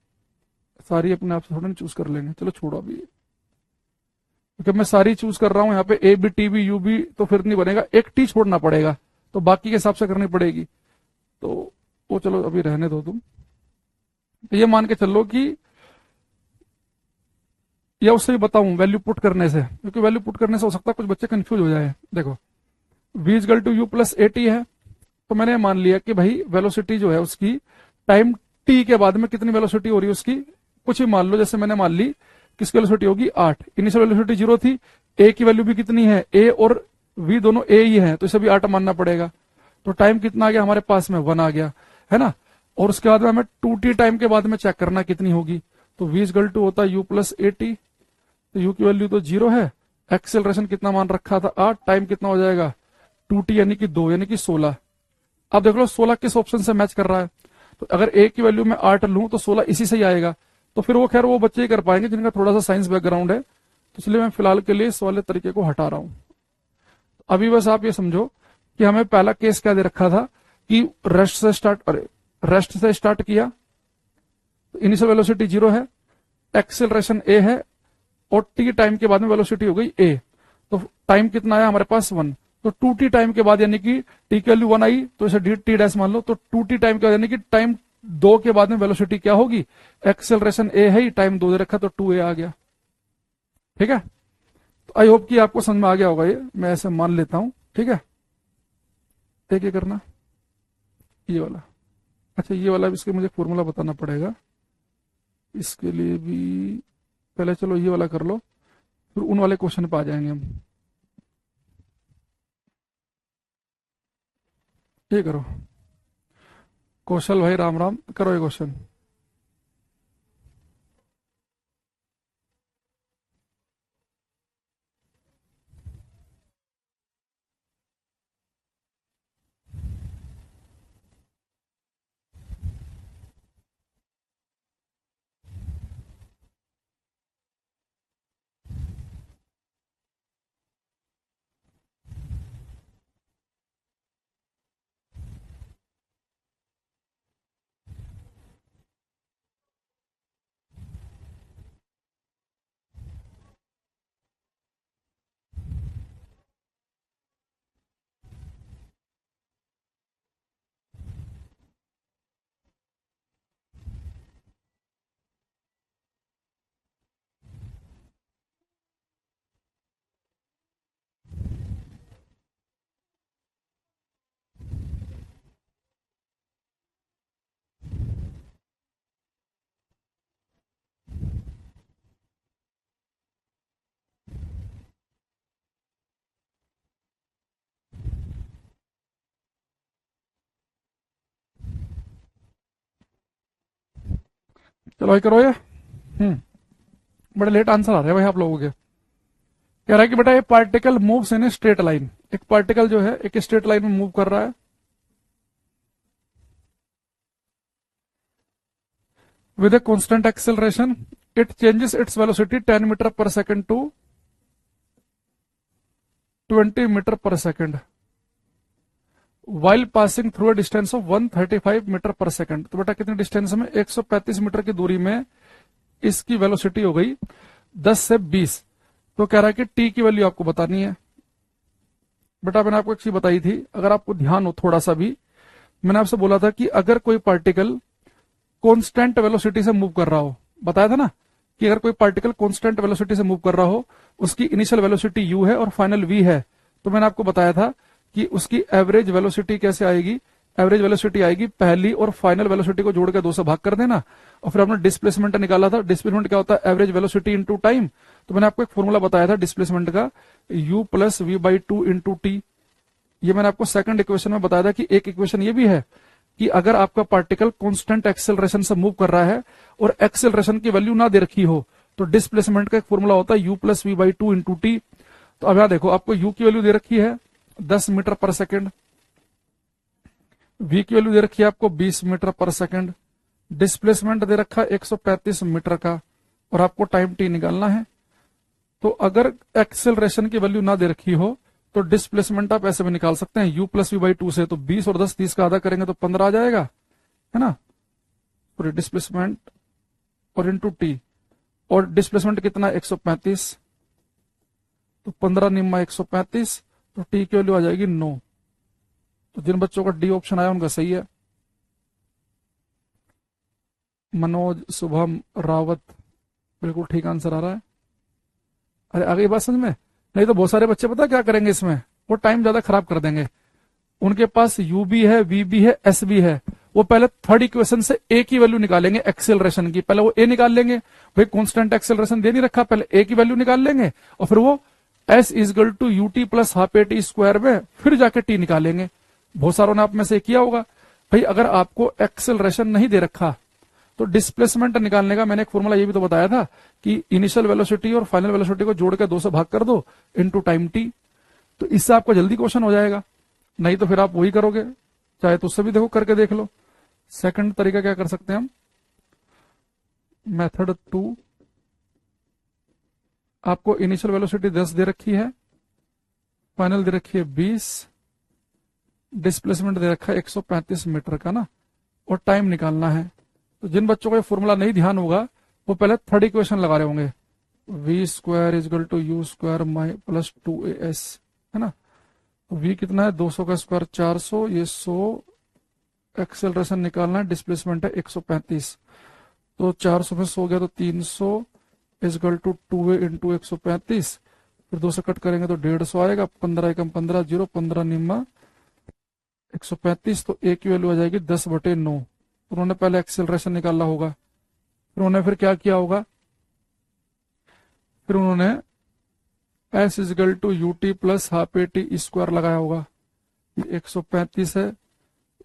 सारी अपने आप से थोड़ा चूज कर लेंगे। चलो छोड़ो अभी, क्योंकि मैं सारी चूज कर रहा हूं यहाँ पे, a b t b u b, तो फिर नहीं बनेगा, एक टी छोड़ना पड़ेगा, तो बाकी के हिसाब से करनी पड़ेगी। तो वो चलो अभी रहने दो तुम। तो ये मान के चलो कि या उससे भी बताऊं वैल्यू पुट करने से, क्योंकि वैल्यू पुट करने से हो सकता है कुछ बच्चे कंफ्यूज हो जाए। देखो v is equal to u plus a t है, तो मैंने मान लिया कि भाई वेलोसिटी जो है उसकी टाइम t के बाद में कितनी वेलोसिटी हो रही है उसकी, कुछ ही मान लो, जैसे मैंने मान ली किसकी वेलोसिटी होगी 8, इनिशियल वेलोसिटी 0 थी, a की वैल्यू भी कितनी है, a और v दोनों a ही है, तो इसे भी 8 मानना पड़ेगा। तो टाइम कितना आ गया हमारे पास में, 1 आ गया, है ना। और उसके बाद में हमें 2t टाइम के बाद में चेक करना कितनी होगी, तो v इजगल टू होता है u प्लस ए टी। तो u की वैल्यू तो 0 है, एक्सेलरेशन कितना मान रखा था 8, टाइम कितना हो जाएगा 2t यानी कि 2 यानी कि 16। अब देख लो 16 किस ऑप्शन से मैच कर रहा है, तो अगर a की वैल्यू मैं 8 लूं तो 16 इसी से ही आएगा। तो फिर वो खैर वो बच्चे ही कर पाएंगे जिनका थोड़ा सा साइंस बैकग्राउंड है, तो इसलिए मैं फिलहाल के लिए इस वाले तरीके को हटा रहा हूं। अभी बस आप ये समझो कि हमें पहला केस क्या दे रखा था कि रेस्ट से स्टार्ट किया, तो इनिशियल वेलोसिटी 0 है, एक्सेलरेशन a है, और t टाइम के बाद में वेलोसिटी हो गई a। तो टाइम कितना आया हमारे पास 1, तो 2t टाइम के बाद यानी कि t की वैल्यू 1 आई, तो इसे डी टी डैश मान लो। तो 2t टाइम के बाद यानी कि टाइम 2 के बाद में वेलोसिटी क्या होगी, एक्सेलरेशन a है ही, टाइम 2 दे रखा तो 2a आ गया। ठीक है, तो आई होप कि आपको समझ में आ गया होगा, ये मैं ऐसे मान लेता हूं। ठीक है, एक ये करना, ये वाला। अच्छा ये वाला भी, इसके मुझे फॉर्मूला बताना पड़ेगा, इसके लिए भी पहले चलो ये वाला कर लो, फिर उन वाले क्वेश्चन पे आ जाएंगे हम। ये करो कौशल भाई, राम राम, करो ये क्वेश्चन। चलो भाई करो ये। बड़े लेट आंसर आ रहे हैं भाई आप लोगों के। कह रहा है कि बेटा ये particle moves in a straight line, एक पार्टिकल जो है एक स्ट्रेट लाइन में मूव कर रहा है with a constant acceleration. It changes its velocity 10 meter per second to 20 meter per second while passing through a distance of 135 metre per second. तो बेटा कितनी डिस्टेंस में, 135 मीटर की दूरी में इसकी वेलोसिटी हो गई 10 से 20। तो कह रहा है कि टी की वैल्यू आपको बतानी है। बेटा मैंने आपको एक चीज बताई थी, अगर आपको ध्यान हो थोड़ा सा भी, मैंने आपसे बोला था कि अगर कोई पार्टिकल कांस्टेंट वेलोसिटी से मूव कर रहा हो, बताया था ना कि अगर कोई पार्टिकल कांस्टेंट वेलोसिटी से मूव कर रहा हो, उसकी इनिशियल वेलोसिटी यू है और फाइनल वी है, तो मैंने आपको बताया था कि उसकी एवरेज वेलोसिटी कैसे आएगी। एवरेज वेलोसिटी आएगी पहली और फाइनल वेलोसिटी को जोड़ के 2 से भाग कर देना, और फिर आपने डिस्प्लेसमेंट निकाला था। डिस्प्लेसमेंट क्या होता है, एवरेज वेलोसिटी इंटू टाइम। तो मैंने आपको एक फॉर्मूला बताया था डिस्प्लेसमेंट का, u plus v by two into t. ये मैंने आपको सेकंड इक्वेशन में बताया था कि एक इक्वेशन ये भी है कि अगर आपका पार्टिकल कांस्टेंट एक्सेलरेशन से मूव कर रहा है और एक्सेलरेशन की वैल्यू ना दे रखी हो, तो डिस्प्लेसमेंट का एक फॉर्मूला होता है u plus v by two into t. तो अब यहां देखो आपको u की वैल्यू दे रखी है 10 मीटर पर सेकंड, v की वैल्यू दे रखी है आपको 20 मीटर पर सेकंड, डिस्प्लेसमेंट दे रखा है 135 मीटर का, और आपको टाइम t निकालना है। तो अगर एक्सेलरेशन की वैल्यू ना दे रखी हो तो डिस्प्लेसमेंट आप ऐसे भी निकाल सकते हैं, u plus v by two से। तो 20 और 10 30 का आधा करेंगे तो 15 आ जाएगा, है ना। पूरी डिस्प्लेसमेंट और इंटू टी, और डिस्प्लेसमेंट कितना 135, तो 15 निम्मा 135, तो टी की वैल्यू आ जाएगी 9। तो जिन बच्चों का डी ऑप्शन आया उनका सही है। मनोज, शुभम, रावत, बिल्कुल ठीक आंसर आ रहा है। अरे आगे बात समझ में, नहीं तो बहुत सारे बच्चे पता क्या करेंगे इसमें, वो टाइम ज्यादा खराब कर देंगे। उनके पास u भी है, v भी है, s भी है, वो पहले थर्ड इक्वेशन से a की वैल्यू निकालेंगे एक्सेलरेशन की। पहले वो a निकाल लेंगे, भाई कांस्टेंट एक्सेलरेशन दे नहीं रखा, पहले a की वैल्यू निकाल लेंगे, और फिर वो s is equal to u t plus half a t square में फिर जाके t निकालेंगे। बहुत सारों ने आप में से किया होगा। भाई अगर आपको एक्सेलरेशन नहीं दे रखा तो डिस्प्लेसमेंट निकालने का मैंने एक फॉर्मूला ये भी तो बताया था कि इनिशियल वेलोसिटी और फाइनल वेलोसिटी को जोड़ के 2 से भाग कर दो इनटू टाइम टी। तो इससे आपको जल्दी क्वेश्चन हो जाएगा, नहीं तो फिर आप वही करोगे, चाहे तो उससे भी देखो करके देख लो। सेकंड तरीका क्या कर सकते हैं हम, मेथड 2, आपको इनिशियल वेलोसिटी 10 दे रखी है, फाइनल दे रखी है 20, डिस्प्लेसमेंट दे रखा है 135 मीटर का ना, और टाइम निकालना है। तो जिन बच्चों को ये फॉर्मूला नहीं ध्यान होगा वो पहले थर्ड इक्वेशन लगा रहे होंगे, v square is equal to u square my plus 2as, है ना। तो v कितना है 200 का स्क्वायर 400, ये 100, एक्सेलरेशन निकालना है, डिस्प्लेसमेंट है 135, तो 400 में 100 गया तो 300 इजगल टू 2a इंटू 135, फिर 2 से कट करेंगे तो 150 आएगा, 15 एकम 15 0, 15 निम्मा 135, तो a की वैल्यू आ जाएगी 10/9। उन्होंने पहले एक्सेलरेशन निकाला होगा, फिर उन्होंने फिर क्या किया होगा, फिर उन्होंने s is equal to u t plus half a t square लगाया होगा। 135 है,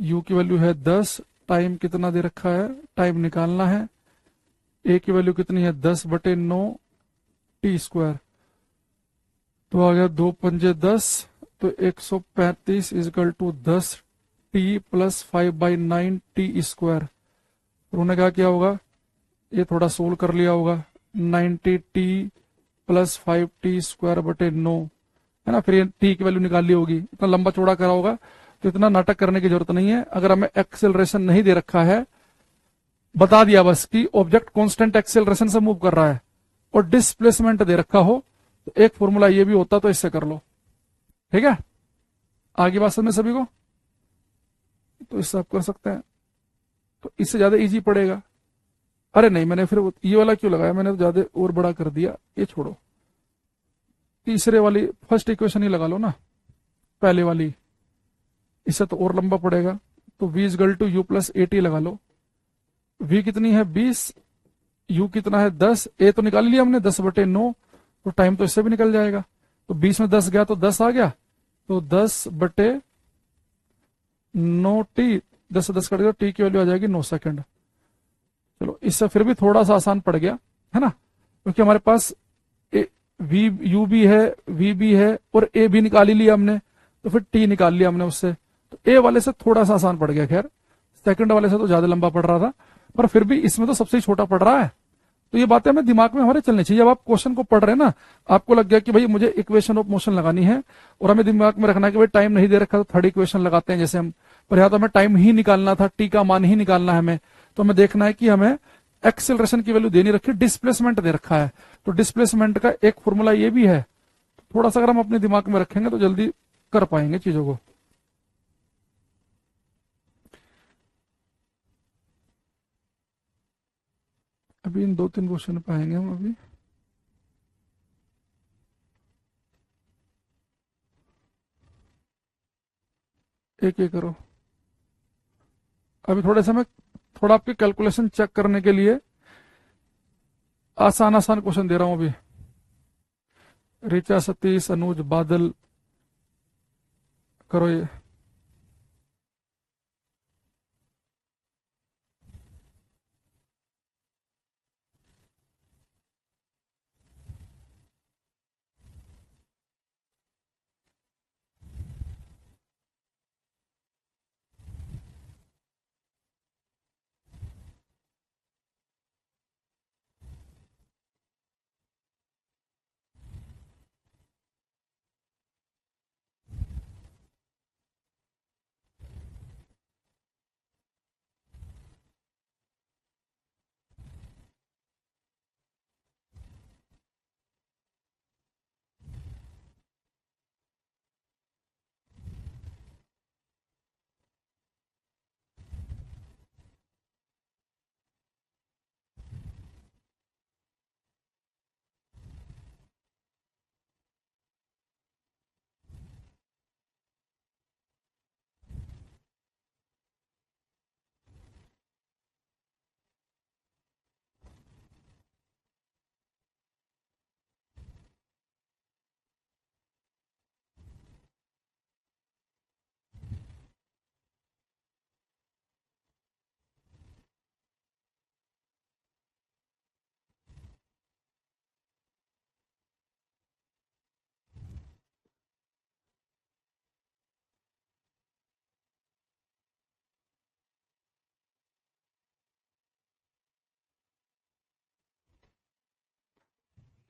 u की वैल्यू है 10, टाइम कितना दे रखा है, टाइम निकालना है, a की वैल्यू कितनी है 10/9 टी स्क्वायर, तो आ गया 2 पंजे 10, तो 135 is equal to 10 t plus 5/9 t square. उन्होंने क्या किया होगा, ये थोड़ा सोल्व कर लिया होगा, 90 टी प्लस 5 टी स्क्वायर बटे 9, है ना। फिर ये टी की वैल्यू निकाल ली होगी, इतना लंबा चौड़ा करा होगा, तो इतना नाटक करने की जरूरत नहीं है। अगर हमें एक्सेलरेशन नहीं दे रखा है, बता दिया बस कि ऑब्जेक्ट कांस्टेंट एक्सेलरेशन से मूव कर रहा है और डिस्प्लेसमेंट दे रखा हो, तो एक फॉर्मूला ये भी होता, तो इससे कर लो, ठीक है। आगे बात समझ सभी को, तो इससे आप कर सकते हैं, तो इससे ज्यादा इजी पड़ेगा। अरे नहीं, मैंने फिर ये वाला क्यों लगाया, मैंने तो ज्यादा और बड़ा कर दिया, ये छोड़ो, तीसरे वाली फर्स्ट इक्वेशन ही लगा लो ना, पहले वाली, इससे तो और लंबा पड़ेगा। तो v is equal to u plus a t लगा लो, v कितनी है 20, u कितना है 10, a तो निकाल लिया हमने 10/9, तो टाइम तो इससे भी निकल जाएगा, तो 20 में 10 गया तो 10 आ गया, तो 10/9 टी, 10 से 10 कट गया, टी की वैल्यू आ जाएगी 9 सेकंड। चलो इससे फिर भी थोड़ा सा आसान पड़ गया, है ना, क्योंकि हमारे पास वी यू भी है, वी भी है, और ए भी निकाल ही लिया हमने, तो फिर टी निकाल लिया हमने उससे, तो ए वाले से थोड़ा सा आसान पड़ गया। खैर सेकंड वाले से तो ज्यादा लंबा पड़ रहा था, पर फिर भी इसमें तो सबसे छोटा पड़ रहा है। तो ये बातें हमें दिमाग में हमारे चलनी चाहिए। जब आप क्वेश्चन को पढ़ रहे हैं ना, आपको लग गया कि भाई मुझे इक्वेशन ऑफ मोशन लगानी है, और हमें दिमाग में रखना है कि भाई टाइम नहीं दे रखा तो थर्ड इक्वेशन लगाते हैं जैसे हम, पर यहाँ तो हमें टाइम ही निकालना था, टी का मान ही निकालना है हमें, तो हमें देखना है कि हमें एक्सेलरेशन की वैल्यू दे नहीं रखी, डिस्प्लेसमेंट दे रखा है, तो डिस्प्लेसमेंट का एक फॉर्मूला ये भी है। थोड़ा सा अगर हम अपने दिमाग में रखेंगे तो जल्दी कर पाएंगे चीजों को। अभी इन 2-3 क्वेश्चन पे आएंगे हम अभी। एक एक करो। अभी थोड़े समय थोड़ा आपकी कैलकुलेशन चेक करने के लिए आसान आसान क्वेश्चन दे रहा हूं अभी। ऋचा, सतीश, अनुज, बादल, करो ये।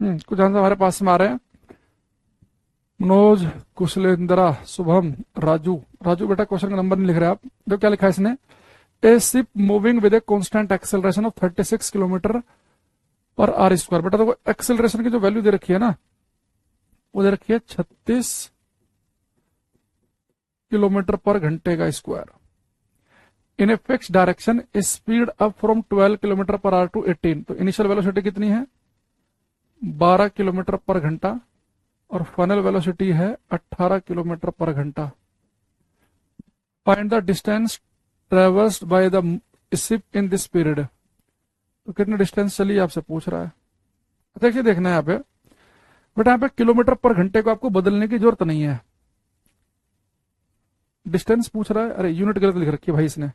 कुछ आंसर हमारे पास में आ रहे हैं। मनोज, कुशलेंद्रा, शुभम, राजू। राजू बेटा क्वेश्चन का नंबर नहीं लिख रहे आप, देखो क्या लिखा है इसने। ए ship moving with a constant acceleration of 36 kilometre per are square. बेटा देखो एक्सेलरेशन की जो वैल्यू दे रखी है ना, वो दे रखी है 36 किलोमीटर पर घंटे का square. In a fix direction speed up from 12 kilometre per hour to 18। तो इनिशियल वेलोसिटी कितनी है? 12 किलोमीटर पर घंटा, और फाइनल वेलोसिटी है 18 किलोमीटर पर घंटा। Find the distance traversed by the ship in this period. तो कितनी डिस्टेंस चली आपसे पूछ रहा है। देखिए देखना है यहाँ पे बेटा, यहाँ पे किलोमीटर पर घंटे को आपको बदलने की जरूरत नहीं है। डिस्टेंस पूछ रहा है, अरे यूनिट गलत लिख रखी है भाई इसने।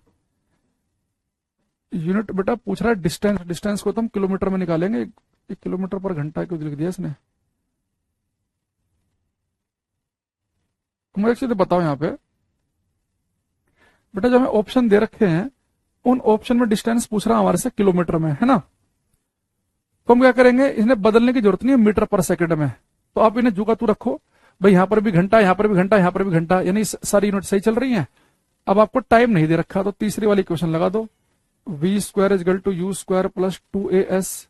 यूनिट बेटा पूछ रहा है डिस्टेंस, डिस्टेंस को तो हम किलोमीटर में निकालेंगे, 1 किलोमीटर पर घंटा क्यों लिख दिया इसने। मुझे एक चीज बताओ यहाँ पे बेटा, जो हमें ऑप्शन दे रखे हैं उन ऑप्शन में डिस्टेंस पूछ रहा है हमारे से किलोमीटर में, है ना। तो हम क्या करेंगे, इन्हें बदलने की जरूरत नहीं है मीटर पर सेकंड में, तो आप इन्हें जुगा तू रखो भाई, यहां पर भी घंटा, यहां पर भी घंटा, यहां पर भी घंटा, यानी सारी यूनिट सही चल रही हैं। अब आपको टाइम नहीं दे रखा, तो तीसरी वाली इक्वेशन लगा दो, v square is equal to u square plus 2as।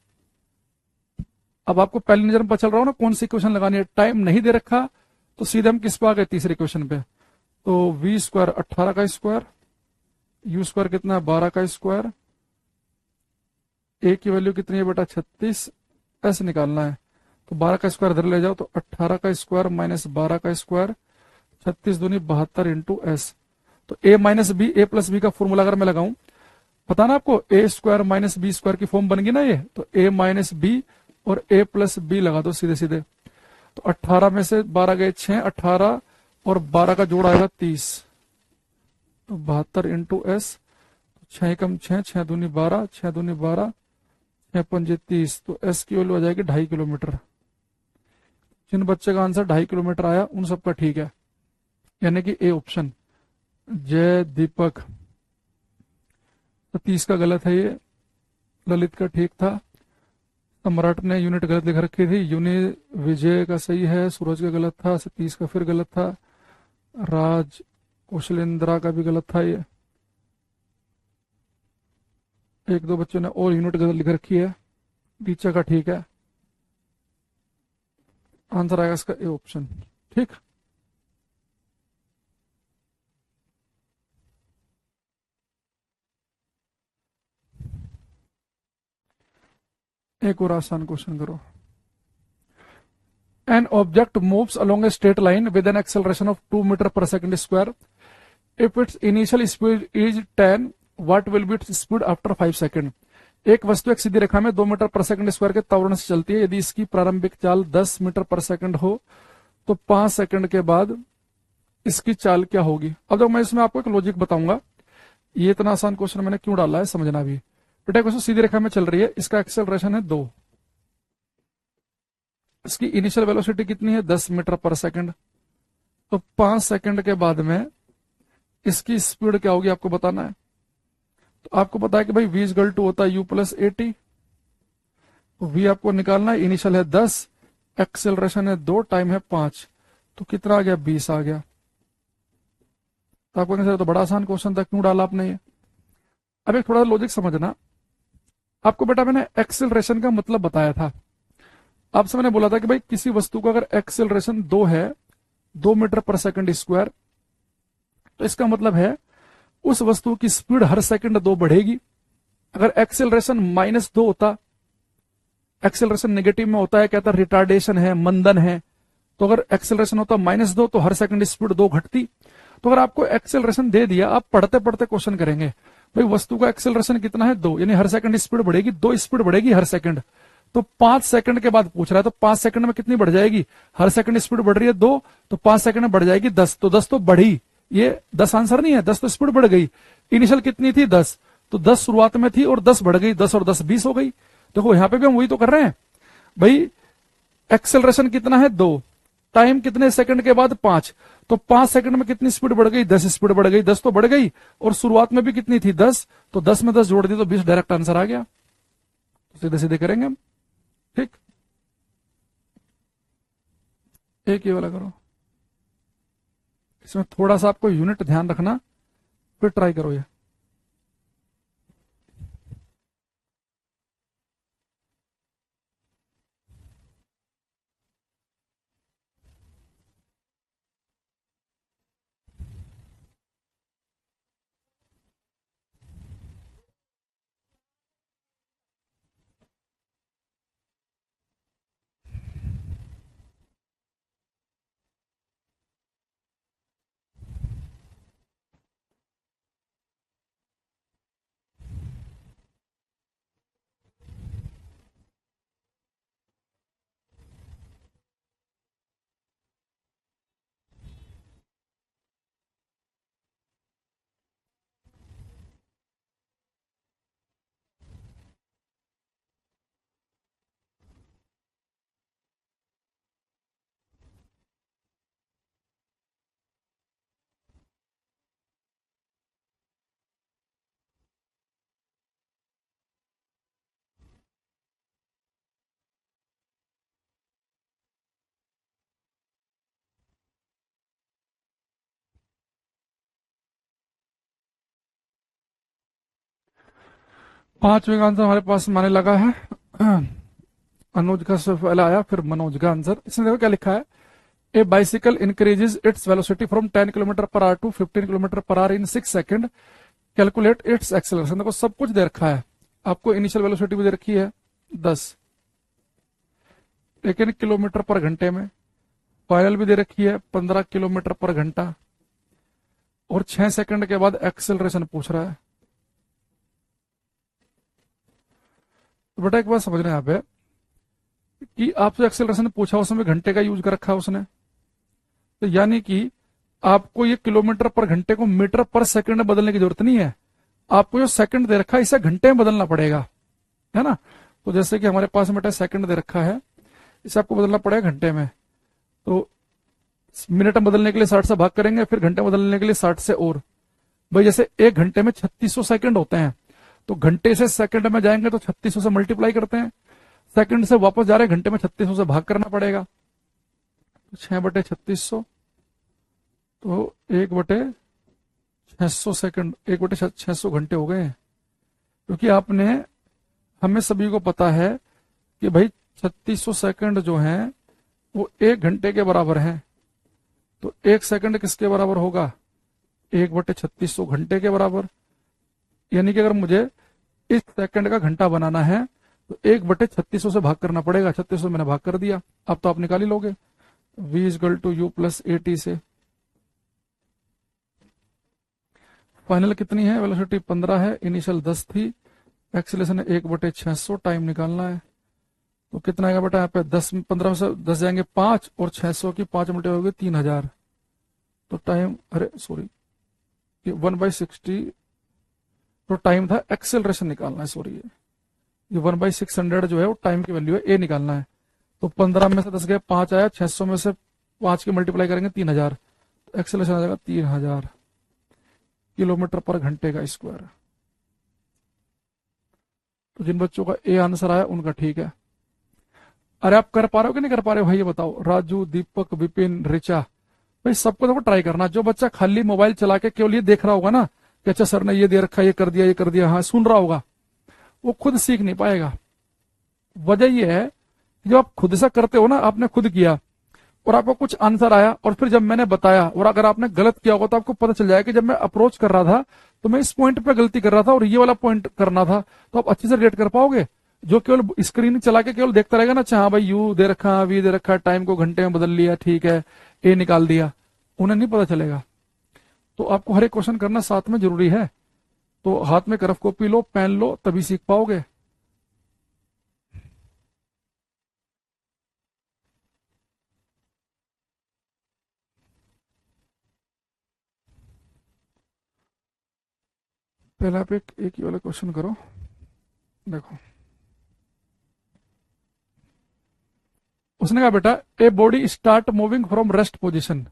अब आपको पहली नजर में पता चल रहा हो ना कौन सी इक्वेशन लगानी है। टाइम नहीं दे रखा तो सीधे हम किस पे आ गए, तीसरी इक्वेशन पे। तो वी स्क्वायर 18 का स्क्वायर, यू स्क्वायर कितना है 12 का स्क्वायर, ए की वैल्यू कितनी है बेटा 36, एस निकालना है। तो 12 का स्क्वायर इधर ले जाओ, तो 18 का स्क्वायर माइनस 12 का स्क्वायर, 36 दूनी 72 इंटू एस। तो ए माइनस बी, ए प्लस बी का फॉर्मूला अगर मैं लगाऊं, पता ना आपको, ए स्क्वायर माइनस बी स्क्वायर की फॉर्म बन गई ना ये, तो ए माइनस बी और ए प्लस बी लगा दो सीधे सीधे। तो 18 में से 12 गए 6, 18 और 12 का जोड़ आएगा 30, तो 72 इंटू एस। 6 कम 6, 6 दूनी 12, 6 दूनी 12, 6 पंजे 30, तो एस की वैल्यू आ जाएगी 2.5 किलोमीटर। जिन बच्चे का आंसर 2.5 किलोमीटर आया उन सबका ठीक है, यानी कि ए ऑप्शन। जय दीपक, तो 30 का गलत है ये, ललित का ठीक था, सम्राट ने यूनिट गलत लिख रखी थी, यूनि विजय का सही है, सूरज का गलत था, 30 का फिर गलत था, राज कौशलेंद्रा का भी गलत था ये, एक दो बच्चों ने और यूनिट गलत लिख रखी है, टीचर का ठीक है, आंसर आएगा इसका ए ऑप्शन। ठीक, एक और आसान क्वेश्चन करो। An object moves along a straight line with an acceleration of 2 meter per second square. If its initial speed is 10, what will be its speed after 5 second. एक वस्तु एक सीधी रेखा में 2 मीटर पर सेकंड स्क्वायर के त्वरण से चलती है। यदि इसकी प्रारंभिक चाल 10 मीटर पर सेकंड हो तो 5 सेकंड के बाद इसकी चाल क्या होगी। अब देखो मैं इसमें आपको एक लॉजिक बताऊंगा, ये इतना आसान क्वेश्चन मैंने क्यों डाला है समझना भी। बेटा क्वेश्चन सीधी रेखा में चल रही है, इसका एक्सेलरेशन है 2, इसकी इनिशियल वेलोसिटी कितनी है 10 मीटर पर सेकंड, तो 5 सेकंड के बाद में इसकी स्पीड क्या होगी आपको बताना है। तो आपको पता है कि भाई v इक्वल टू होता है u प्लस 80, तो v आपको निकालना है, इनिशियल है 10, एक्सेलरेशन है 2, टाइम है 5, तो कितना आ गया 20 आ गया। तो आपको कहना तो बड़ा आसान क्वेश्चन था, क्यों डाला आपने ये। अब एक थोड़ा लॉजिक समझना, आपको बेटा मैंने एक्सेलरेशन का मतलब बताया था, आपसे मैंने बोला था कि भाई किसी वस्तु का अगर एक्सेलरेशन 2 है, 2 मीटर पर सेकंड स्क्वायर, तो इसका मतलब है उस वस्तु की स्पीड हर सेकंड 2 बढ़ेगी। अगर एक्सेलरेशन -2 होता, एक्सेलरेशन नेगेटिव में होता है, कहता रिटार्डेशन है, मंदन है, तो अगर एक्सेलरेशन होता -2 तो हर सेकंड स्पीड 2 घटती। तो अगर आपको एक्सेलरेशन दे दिया, आप पढ़ते पढ़ते क्वेश्चन करेंगे भाई वस्तु का एक्सेलरेशन कितना है 2, यानी हर सेकंड स्पीड बढ़ेगी, 2 स्पीड बढ़ेगी हर सेकंड, तो 5 सेकंड के बाद पूछ रहा है, तो 5 सेकंड में कितनी बढ़ जाएगी, हर सेकंड स्पीड बढ़ रही है 2, तो 5 सेकंड में बढ़ जाएगी 10, तो 10 तो बढ़ी, ये 10 आंसर नहीं है, 10 तो स्पीड बढ़ गई। इनिशियल कितनी थी 10, तो 10 शुरुआत में थी और 10 बढ़ गई, 10 और 10 20 हो गई। देखो यहां पे भी हम वही तो कर रहे हैं भाई, एक्सेलरेशन कितना है 2, टाइम कितने सेकंड के बाद 5, तो 5 सेकंड में कितनी स्पीड बढ़ गई 10 स्पीड बढ़ गई, 10 तो बढ़ गई, और शुरुआत में भी कितनी थी 10, तो 10 में 10 जोड़ दी तो 20, डायरेक्ट आंसर आ गया। तो सीधे सीधे करेंगे हम। ठीक, एक ये वाला करो, इसमें थोड़ा सा आपको यूनिट ध्यान रखना, फिर ट्राई करो ये। पांचवें का आंसर हमारे पास माने लगा है, अनुज का से पहले आया, फिर मनोज का आंसर। इसमें देखो क्या लिखा है, a bicycle increases its velocity from 10 kilometre per hour to 15 kilometre per hour in 6 second, calculate its acceleration. देखो सब कुछ दे रखा है आपको, इनिशियल वेलोसिटी भी दे रखी है 10, लेकिन किलोमीटर पर घंटे में, फाइनल भी दे रखी है 15 किलोमीटर पर घंटा, और 6 सेकंड के बाद एक्सेलरेशन पूछ रहा है। तो बेटा एक बात समझना यहाँ पे कि आपसे एक्सेलरेशन पूछा, उसमें घंटे का यूज कर रखा है उसने, तो यानी कि आपको ये किलोमीटर पर घंटे को मीटर पर सेकंड में बदलने की जरूरत नहीं है, आपको जो सेकंड दे रखा है इसे घंटे में बदलना पड़ेगा, है ना। तो जैसे कि हमारे पास बेटा सेकंड दे रखा है, इसे आपको बदलना पड़ेगा घंटे में। तो मिनट में बदलने के लिए 60 से भाग करेंगे, फिर घंटे में बदलने के लिए 60 से और। भाई जैसे एक घंटे में 3600 सेकंड होते हैं, तो घंटे से सेकंड में जाएंगे तो 3600 से मल्टीप्लाई करते हैं, सेकंड से वापस जा रहे हैं घंटे में 3600 से भाग करना पड़ेगा। तो 6/3600, तो 1/600 सेकंड, 1/600 घंटे हो गए हैं। क्योंकि आपने, हमें सभी को पता है कि भाई 3600 सेकंड जो है वो 1 घंटे के बराबर है। तो 1 सेकंड किसके बराबर होगा? 1/3600 घंटे के बराबर। यानी कि अगर मुझे इस सेकंड का घंटा बनाना है तो 1/3600 से भाग करना पड़ेगा। 3600 मैंने भाग कर दिया, अब तो आप निकाल ही लोगे। v=u+at से फाइनल कितनी है? वेलोसिटी 15 है, इनिशियल 10 थी, एक्सीलरेशन 1/600, टाइम निकालना है। तो कितना आएगा बेटा? यहाँ पे 10, 15 से 10 जाएंगे 5, और 600 की 5 मिनट हो गए 3000। तो टाइम, अरे सॉरी, ये 1/60, तो टाइम था, एक्सेलरेशन निकालना है, सॉरी, ये 1/600 जो है वो टाइम की वैल्यू है, ए निकालना है। तो 15 में से 10 गए 5 आया, 600 में से 5 की मल्टीप्लाई करेंगे 3000, तो एक्सेलरेशन आ जाएगा 3000 किलोमीटर पर घंटे का स्क्वायर। तो जिन बच्चों का ए आंसर आया उनका ठीक है। अरे आप कर पा रहे हो कि नहीं कर पा रहे हो भाई, ये बताओ। राजू, दीपक, विपिन, रिचा, भाई सबको देखो ट्राई करना। जो बच्चा खाली मोबाइल चला के केवल ये देख रहा होगा ना कि अच्छा सर ने ये दे रखा, ये कर दिया, ये कर दिया, हाँ सुन रहा होगा, वो खुद सीख नहीं पाएगा। वजह ये है कि जब आप खुद से करते हो ना, आपने खुद किया और आपको कुछ आंसर आया, और फिर जब मैंने बताया और अगर आपने गलत किया होगा तो आपको पता चल जाएगा कि जब मैं अप्रोच कर रहा था तो मैं इस पॉइंट पे गलती कर रहा था और ये वाला पॉइंट करना था। तो आप अच्छे से रिलेट कर पाओगे। जो केवल स्क्रीन चला के केवल देखता रहेगा ना, अच्छा हाँ भाई यू दे रखा, वी दे रखा, टाइम को घंटे में बदल लिया, ठीक है, ए निकाल दिया, उन्हें नहीं पता चलेगा। तो आपको हर एक क्वेश्चन करना साथ में जरूरी है। तो हाथ में रफ कॉपी लो, पेन लो, तभी सीख पाओगे। पहले आप एक ही वाला क्वेश्चन करो। देखो, उसने कहा बेटा a body start moving from rest position.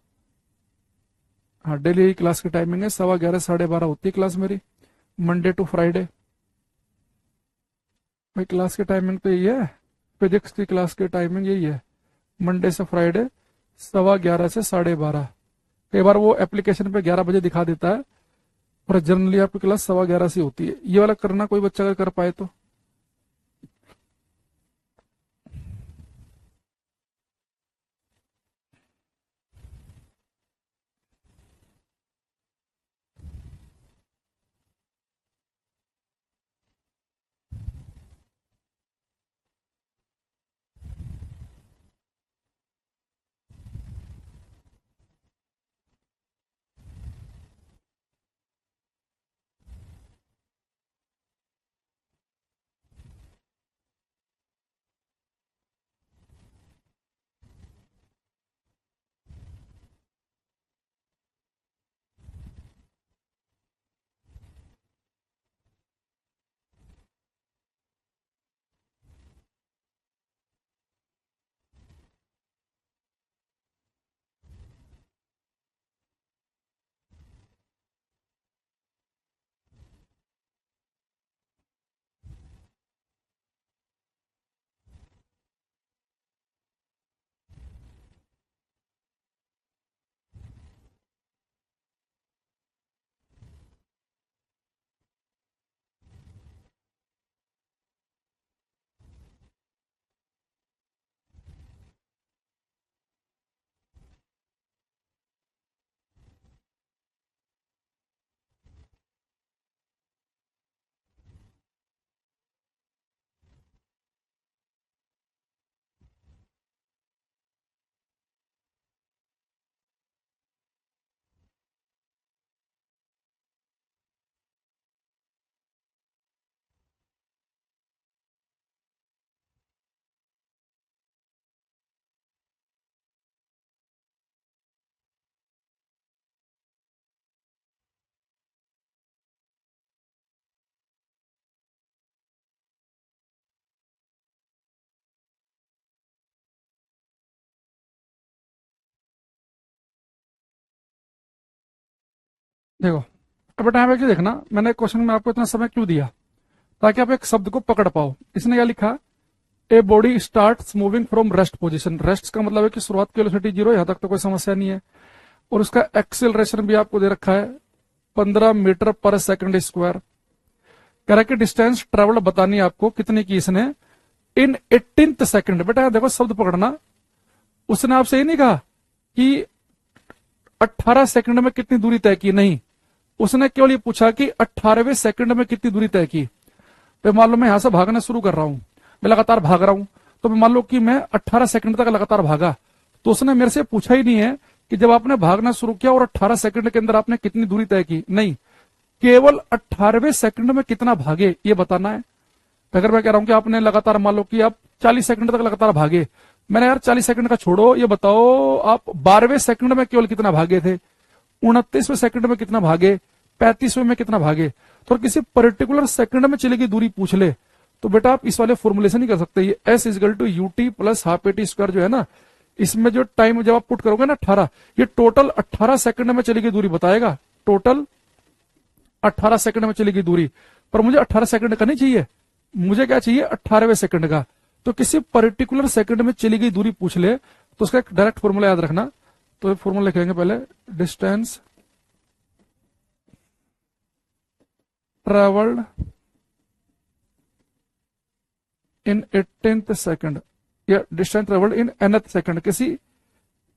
हाँ, डेली क्लास की टाइमिंग है 11:15 12:30 होती है क्लास मेरी, मंडे टू फ्राइडे। भाई क्लास की टाइमिंग तो यही है, फिजिक्स की क्लास की टाइमिंग यही है, मंडे से फ्राइडे 11:15 से 12:30। कई बार वो एप्लीकेशन पे 11 बजे दिखा देता है, पर जनरली आपकी क्लास 11:15 से होती है। ये वाला करना कोई बच्चा अगर कर पाए तो। देखो, अब बेटा यहाँ पे देखना, मैंने क्वेश्चन में आपको इतना समय क्यों दिया, ताकि आप एक शब्द को पकड़ पाओ। इसने क्या लिखा, a body start moving from rest position. Rest का मतलब है कि शुरुआत की वेलोसिटी 0, यहां तक तो कोई समस्या नहीं है। और उसका एक्सेलरेशन भी आपको दे रखा है 15 मीटर पर सेकंड स्क्वायर। कह रहा है कि डिस्टेंस ट्रेवल बतानी है आपको कितनी की इसने, इन 18th सेकंड। बेटा देखो शब्द पकड़ना, उसने आपसे ये नहीं कहा कि 18 सेकंड में कितनी दूरी तय की, नहीं, उसने केवल ये पूछा कि 18वें सेकंड में कितनी दूरी तय की। तो मान लो मैं यहां से भागना शुरू कर रहा हूं, मैं लगातार भाग रहा हूं, तो मान लो कि मैं 18 सेकंड तक लगातार भागा, तो उसने मेरे से पूछा ही नहीं है कि जब आपने भागना शुरू किया और 18 सेकंड के अंदर आपने कितनी दूरी तय की, नहीं, केवल 18वें सेकंड में कितना भागे ये बताना है। तो अगर मैं कह रहा हूं कि आपने लगातार मान लो कि आप 40 सेकंड तक लगातार भागे, मैंने यार 40 सेकंड का छोड़ो, ये बताओ आप 12वें सेकंड में केवल कितना भागे थे, 29वें सेकंड में कितना भागे, 35वें में कितना भागे। तो किसी पर्टिकुलर सेकंड में चली गई दूरी पूछ ले, तो बेटा आप इस वाले फॉर्मुलेशन नहीं कर सकते। ये s is equal to u t plus half a t square जो है ना, इसमें जो टाइम जब आप पुट करोगे ना 18, ये टोटल 18 सेकंड में चली गई दूरी बताएगा, टोटल 18 सेकंड में चली गई दूरी। पर मुझे 18 सेकंड का नहीं चाहिए, मुझे क्या चाहिए, 18वें सेकंड का। तो किसी पर्टिकुलर सेकंड में चली गई दूरी पूछ ले, तो उसका एक डायरेक्ट फॉर्मूला याद रखना। तो फॉर्मूला लिखेंगे पहले, distance travelled in 18th second, या distance travelled in nth second, किसी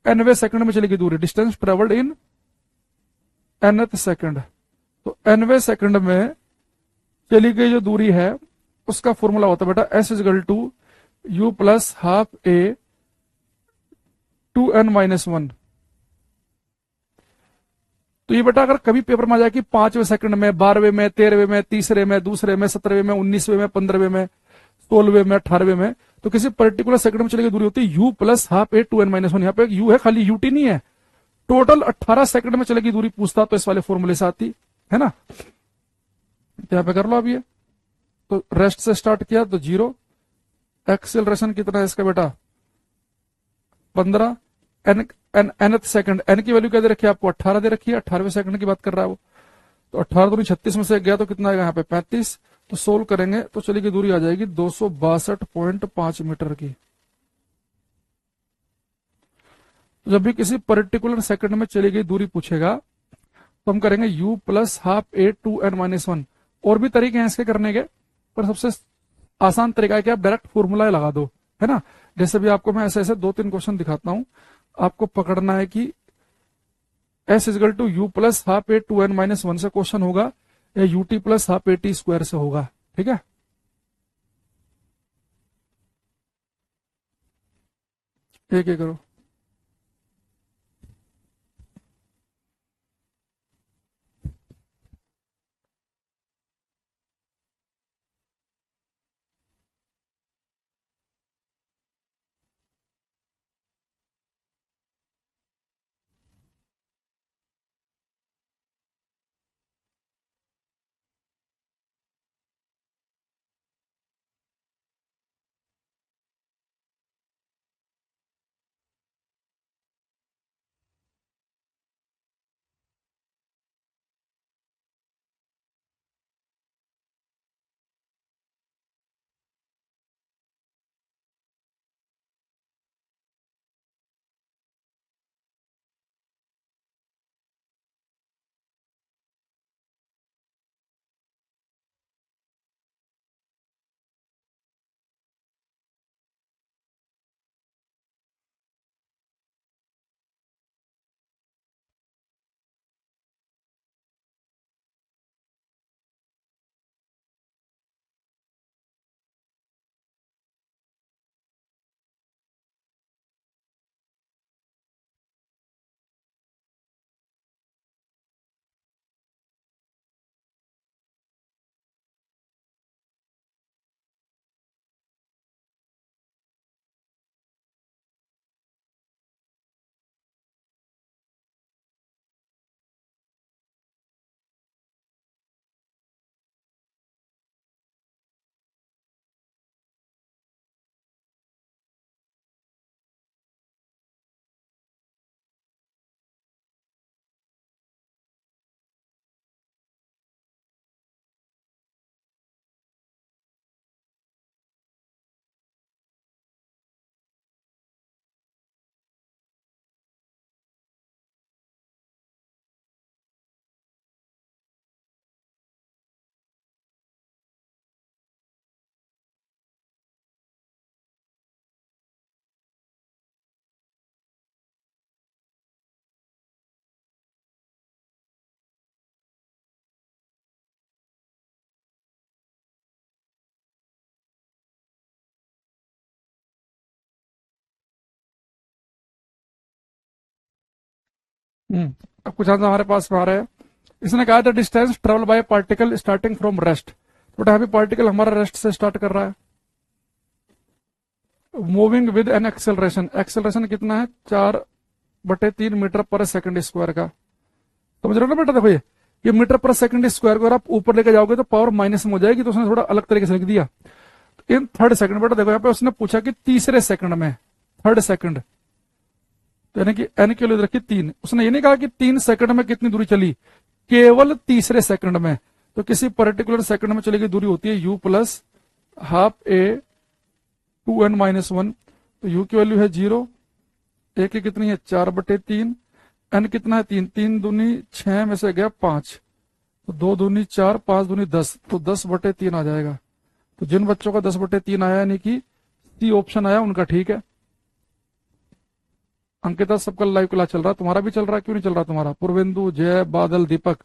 nवें सेकंड में चली गई दूरी, distance travelled in nth second. तो nवें सेकंड में चली गई जो दूरी है उसका फॉर्मूला होता है बेटा s is equal to u plus half a two n minus one. तो ये बेटा अगर कभी पेपर में आ जाए कि 5वें सेकंड में, 12वें में, 13वें में, तीसरे में, दूसरे में, 17वें में, 19वें में, 15वें में, 16वें में, 18वें में, तो किसी पर्टिकुलर सेकंड में चली गई दूरी होती है u plus half a two n minus one. यहाँ पे यू है, खाली यूटी नहीं है, टोटल 18 सेकंड में चलेगी दूरी पूछता तो इस वाले फॉर्मूले से आती है ना। तो यहाँ पे कर लो अब ये, तो रेस्ट से स्टार्ट किया तो 0, एक्सेलरेशन कितना है इसका बेटा 15, n n nth second, n की वैल्यू क्या दे रखी है आपको, 18 दे रखी है, 18वें सेकंड की बात कर रहा है वो। तो 18 दूनी 36 में से गया तो कितना आएगा यहाँ पे 35, तो सोल्व करेंगे तो चलिए दूरी आ जाएगी 262.5 मीटर की। जब भी किसी पर्टिकुलर सेकंड में चली गई दूरी पूछेगा तो हम करेंगे u plus half a two n minus one. और भी तरीके हैं इसके करने के, पर सबसे आसान तरीका है कि आप डायरेक्ट फॉर्मूला लगा दो, है ना। जैसे भी आपको मैं ऐसे ऐसे 2-3 क्वेश्चन दिखाता हूं, आपको पकड़ना है कि s is equal to u plus half a two n minus one से क्वेश्चन होगा या u t plus half a t square से होगा, ठीक है। एक एक करो। अब कुछ आंसर हमारे पास में आ रहा है। इसने कहा था distance travel by particle starting from rest, तो बेटा अभी पार्टिकल हमारा रेस्ट से स्टार्ट कर रहा है, moving with an acceleration, acceleration कितना है 4/3 मीटर पर सेकंड स्क्वायर का। समझ रहे हो ना बेटा, देखो ये मीटर पर सेकंड स्क्वायर को अगर आप ऊपर लेके जाओगे तो पावर माइनस में हो जाएगी, तो उसने थोड़ा अलग तरीके से लिख दिया। इन थर्ड सेकंड, बेटा देखो यहाँ पे उसने पूछा कि तीसरे सेकंड में, थर्ड सेकंड, तो यानी कि एन की वैल्यू रखी 3, उसने ये नहीं कहा कि 3 सेकंड में कितनी दूरी चली, केवल तीसरे सेकंड में। तो किसी पर्टिकुलर सेकंड में चली गई दूरी होती है u प्लस हाफ ए 2n-1, तो u की वैल्यू है 0, ए की कितनी है 4/3, एन कितना है 3, 3 दूनी 6 में से गया 5, तो 2 दूनी 4, 5 दूनी 10, तो 10/3 आ जाएगा। तो जिन बच्चों का 10/3 आया यानी कि सी ऑप्शन आया उनका ठीक है। अंकिता सबका लाइव क्लास चल रहा है, तुम्हारा भी चल रहा है, क्यों नहीं चल रहा तुम्हारा? पूर्वेंदु, जय, बादल, दीपक,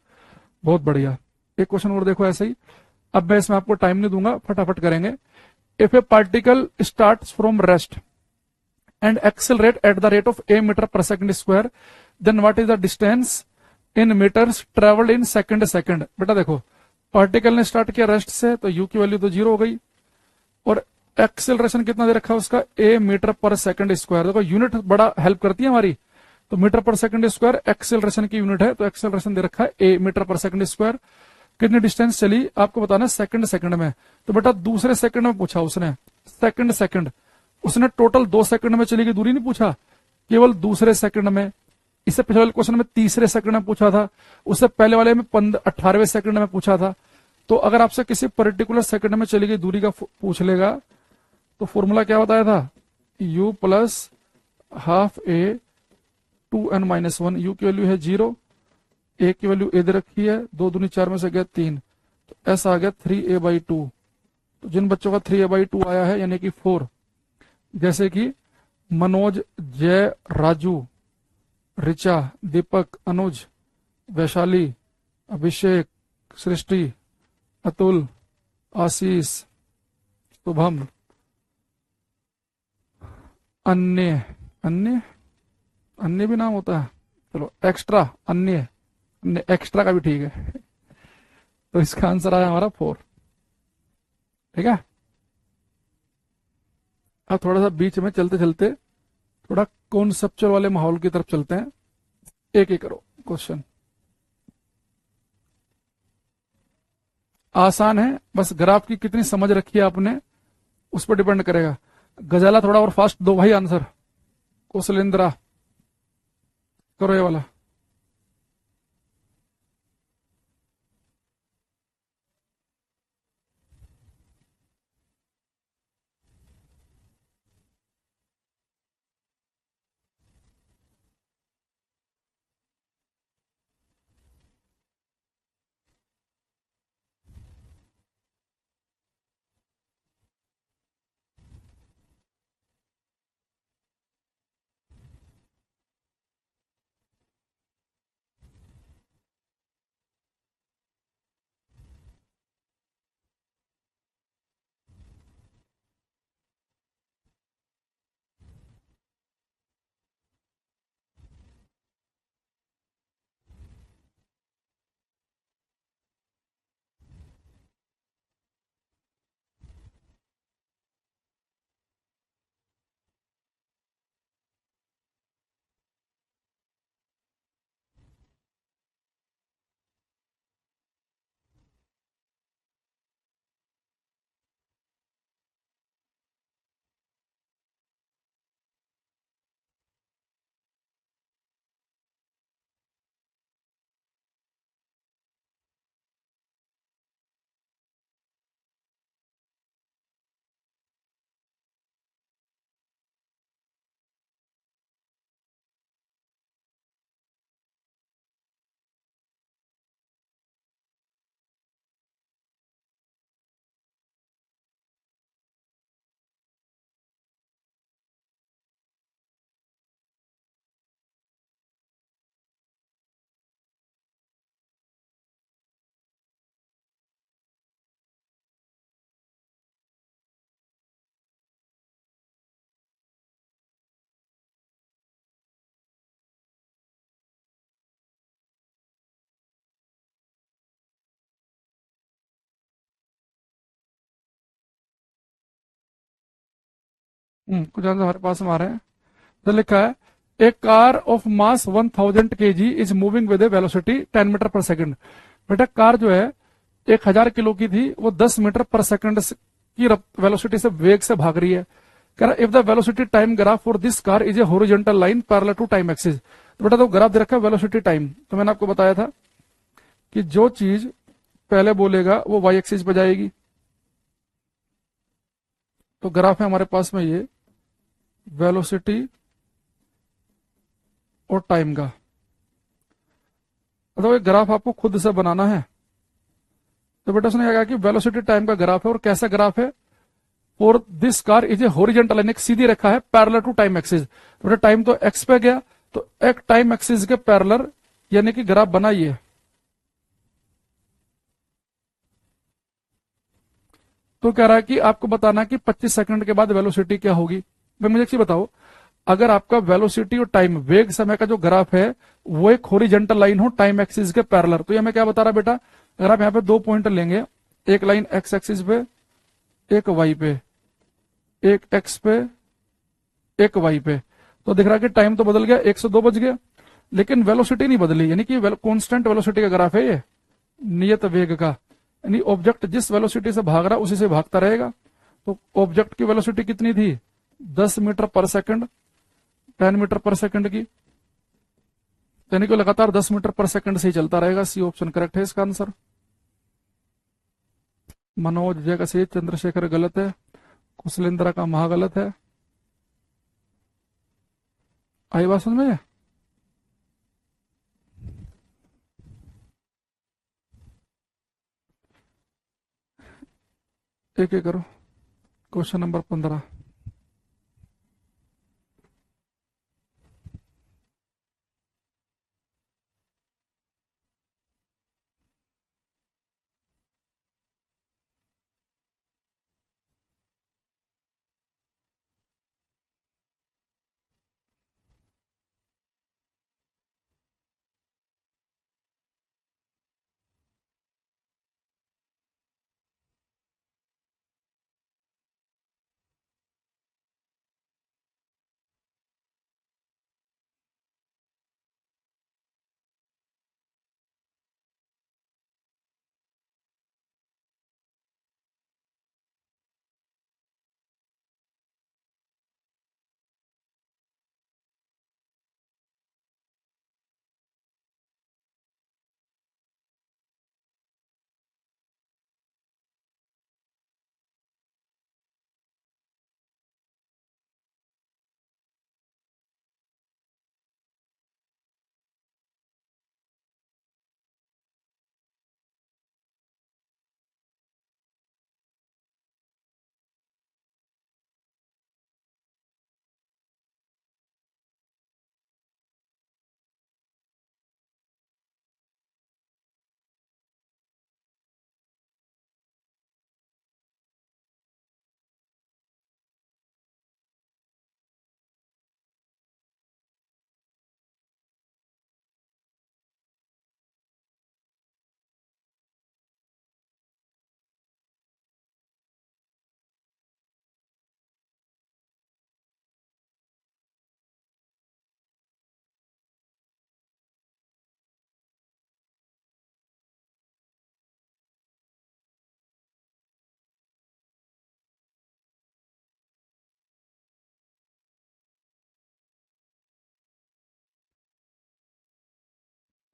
बहुत बढ़िया। एक क्वेश्चन और देखो ऐसे ही, अब मैं इसमें आपको टाइम नहीं दूंगा, फटाफट करेंगे। If a particle start from rest and accelerate at the rate of a metre per second square, then what is the distance in metres travelled in second second. बेटा देखो पार्टिकल ने स्टार्ट किया rest से, तो u की value तो 0 हो गई, और एक्सेलरेशन कितना दे रखा है उसका a metre per second square. देखो यूनिट बड़ा हेल्प करती है हमारी, तो metre per second square acceleration की यूनिट है, तो एक्सेलरेशन दे रखा है a metre per second square. कितनी डिस्टेंस चली आपको बताना सेकंड सेकंड में, तो बेटा दूसरे सेकंड में पूछा उसने, सेकंड सेकंड, उसने टोटल 2 सेकंड में चली गई दूरी नहीं पूछा, केवल दूसरे सेकंड में। इससे पिछले वाले क्वेश्चन में तीसरे सेकंड में पूछा था, उससे पहले वाले में 18वें सेकंड में पूछा था। तो अगर आपसे किसी पर्टिकुलर सेकंड में चली गई दूरी का पूछ लेगा, तो फॉर्मूला क्या बताया था, u प्लस हाफ ए 2n-1, u की वैल्यू है 0, ए की वैल्यू ए दे रखी है, 2 दूनी 4 में से गया 3, तो ऐसा आ गया 3a/2। तो जिन बच्चों का 3a/2 आया है यानी कि 4, जैसे कि मनोज, जय, राजू, ऋचा, दीपक, अनुज, वैशाली, अभिषेक, सृष्टि, अतुल, आशीष, शुभम, अन्य, अन्य, अन्य भी नाम होता है, चलो एक्स्ट्रा, अन्य, अन्य एक्स्ट्रा का भी ठीक है। तो इसका आंसर आया हमारा 4, ठीक है। अब थोड़ा सा बीच में चलते चलते थोड़ा कॉन्सेप्चुअल वाले माहौल की तरफ चलते हैं, एक एक करो क्वेश्चन। आसान है, बस ग्राफ की कितनी समझ रखी है आपने उस पर डिपेंड करेगा। गजाला थोड़ा और फास्ट दो भाई आंसर, कौशलेंद्रा करो ये वाला। कुछ आंसर हमारे पास में आ रहे हैं। तो लिखा है a car of mass 1000 kg is moving with a velocity 10 metre per second. बेटा कार जो है 1000 किलो की थी, वो 10 मीटर पर सेकंड की वेलोसिटी से वेग से भाग रही है। कह रहा if the velocity time graph for this car is a horizontal line parallel to time axis. तो बेटा तो ग्राफ दे रखा है वेलोसिटी टाइम, तो मैंने आपको बताया था कि जो चीज पहले बोलेगा वो वाई एक्सिस पे जाएगी। तो ग्राफ है हमारे पास में ये वेलोसिटी और टाइम का। तो ये ग्राफ आपको खुद से बनाना है। तो बेटा उसने क्या कहा कि वेलोसिटी टाइम का ग्राफ है, और कैसा ग्राफ है, for this car is a horizontal line, एक सीधी रेखा है पैरेलल टू टाइम एक्सिस। तो बेटा टाइम तो एक्स पे गया, तो एक टाइम एक्सिस के पैरेलल यानी कि ग्राफ बनाइए। तो कह रहा है कि आपको बताना कि 25 सेकंड के बाद वेलोसिटी क्या होगी। भाई मुझे एक चीज बताओ, अगर आपका वेलोसिटी और टाइम वेग समय का जो ग्राफ है वो एक हॉरिजॉन्टल लाइन हो टाइम एक्सिस के पैरेलल, तो ये मैं क्या बता रहा बेटा, अगर आप यहाँ पे 2 पॉइंट लेंगे, एक लाइन एक्स एक्सिस पे, एक वाई पे, एक एक्स पे, एक वाई पे, तो दिख रहा है कि टाइम तो बदल गया, 1 से 2 बज गया, लेकिन वेलोसिटी नहीं बदली, यानी कि कांस्टेंट वेलोसिटी का ग्राफ है ये, नियत वेग का। यानी ऑब्जेक्ट जिस वेलोसिटी से भाग रहा उसी से भागता रहेगा। तो ऑब्जेक्ट की वेलोसिटी कितनी थी, 10 metre per second, 10 metre per second की, यानी कि लगातार 10 मीटर पर सेकंड से ही चलता रहेगा। सी ऑप्शन करेक्ट है इसका आंसर। मनोज जय का सही, चंद्रशेखर गलत है, कुशलेंद्रा का महा गलत है। आई बात समझ में? एक एक करो। Question number 15।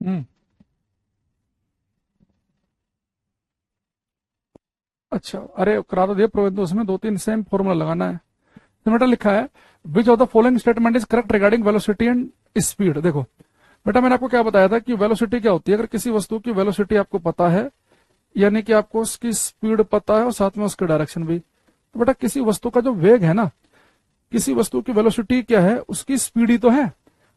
हम्म अच्छा, अरे करा तो दिया प्रोविंद, तो उसमें 2-3 सेम फॉर्मूला लगाना है। तो बेटा लिखा है विच of the following statement is correct regarding velocity and speed. देखो बेटा मैंने आपको क्या बताया था कि वेलोसिटी क्या होती है, अगर किसी वस्तु की वेलोसिटी आपको पता है, यानी कि आपको उसकी स्पीड पता है और साथ में उसके डायरेक्शन भी। तो बेटा किसी वस्तु का जो वेग है ना, किसी वस्तु की वेलोसिटी क्या है, उसकी स्पीड ही तो है।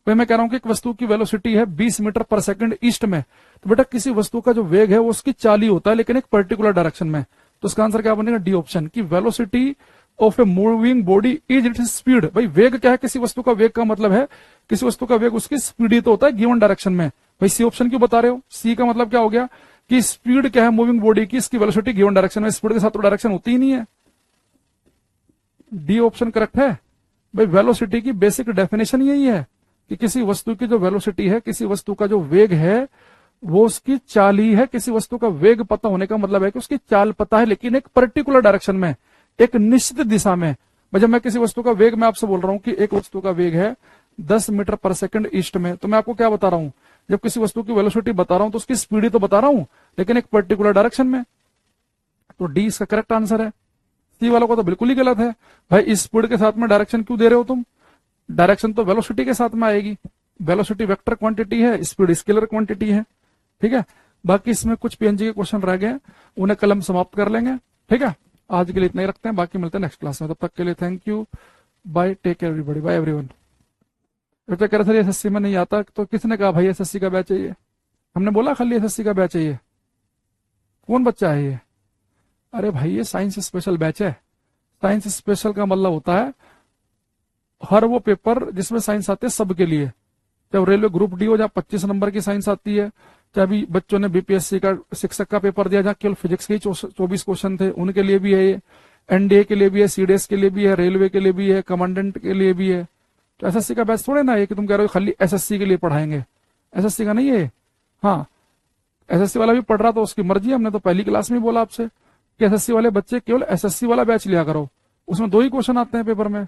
भाई मैं कह रहा हूं कि एक वस्तु की वेलोसिटी है 20 मीटर पर सेकंड ईस्ट में, तो बेटा किसी वस्तु का जो वेग है वो उसकी चाल ही होता है, लेकिन एक पर्टिकुलर डायरेक्शन में। तो इसका आंसर क्या बनेगा, डी ऑप्शन, की velocity of a moving body is it speed. भाई वेग क्या है, किसी वस्तु का वेग का मतलब है किसी वस्तु का वेग उसकी स्पीड ही तो होता है गिवन डायरेक्शन में। भाई सी ऑप्शन क्यों बता रहे हो, सी का मतलब क्या हो गया कि स्पीड क्या है मूविंग बॉडी की, इसकी वेलोसिटी गिवन डायरेक्शन में, स्पीड के साथ तो डायरेक्शन होती ही नहीं है। डी ऑप्शन करेक्ट है। भाई वेलोसिटी की बेसिक डेफिनेशन यही है कि किसी वस्तु की जो वेलोसिटी है, किसी वस्तु का जो वेग है, वो उसकी चाल ही है। किसी वस्तु का वेग पता होने का मतलब है कि उसकी चाल पता है, लेकिन एक पर्टिकुलर डायरेक्शन में, एक निश्चित दिशा में। जब मैं किसी वस्तु का वेग, मैं आपसे बोल रहा हूं कि एक वस्तु का वेग है 10 मीटर पर सेकंड ईस्ट में, तो मैं आपको क्या बता रहा हूं, जब किसी वस्तु की वेलोसिटी बता रहा हूं तो उसकी स्पीड ही तो बता रहा हूं, लेकिन एक पर्टिकुलर डायरेक्शन में। तो डी इसका करेक्ट आंसर है। सी वालों को तो बिल्कुल ही गलत है। भाई स्पीड के साथ में डायरेक्शन क्यों दे रहे हो तुम? डायरेक्शन तो वेलोसिटी के साथ में आएगी। वेलोसिटी वेक्टर क्वांटिटी है, स्पीड स्केलर क्वांटिटी है। ठीक है, बाकी इसमें कुछ पीएनजी के क्वेश्चन रह गए, उन्हें कल हम समाप्त कर लेंगे। ठीक है, आज के लिए इतना ही रखते हैं, बाकी मिलते हैं नेक्स्ट क्लास में। तब तक के लिए thank you, bye, take care everybody, bye everyone. बेटा कह रहे सर एसएससी में नहीं आता, तो किसने कहा भाई एसएससी का बैच चाहिए? हमने बोला खाली एसएससी का बैच चाहिए? कौन बच्चा है ये? अरे भाई ये साइंस स्पेशल बैच है। साइंस स्पेशल का मतलब होता है हर वो पेपर जिसमें साइंस आते हैं सबके लिए। चाहे रेलवे ग्रुप डी हो, जहाँ 25 नंबर की साइंस आती है, चाहे भी बच्चों ने बीपीएससी का शिक्षक का पेपर दिया जहाँ केवल फिजिक्स के ही 24 क्वेश्चन थे, उनके लिए भी है ये। एनडीए के लिए भी है, सीडीएस के लिए भी है, रेलवे के लिए भी है, कमांडेंट के लिए भी है। तो एसएससी का बैच थोड़े ना है कि तुम कह रहे हो खाली एसएससी के लिए पढ़ाएंगे। एसएससी का नहीं है। हाँ, एसएससी वाला भी पढ़ रहा तो उसकी मर्जी है। हमने तो पहली क्लास में ही बोला आपसे कि एसएससी वाले बच्चे केवल एसएससी वाला बैच लिया करो, उसमें 2 ही क्वेश्चन आते हैं पेपर में।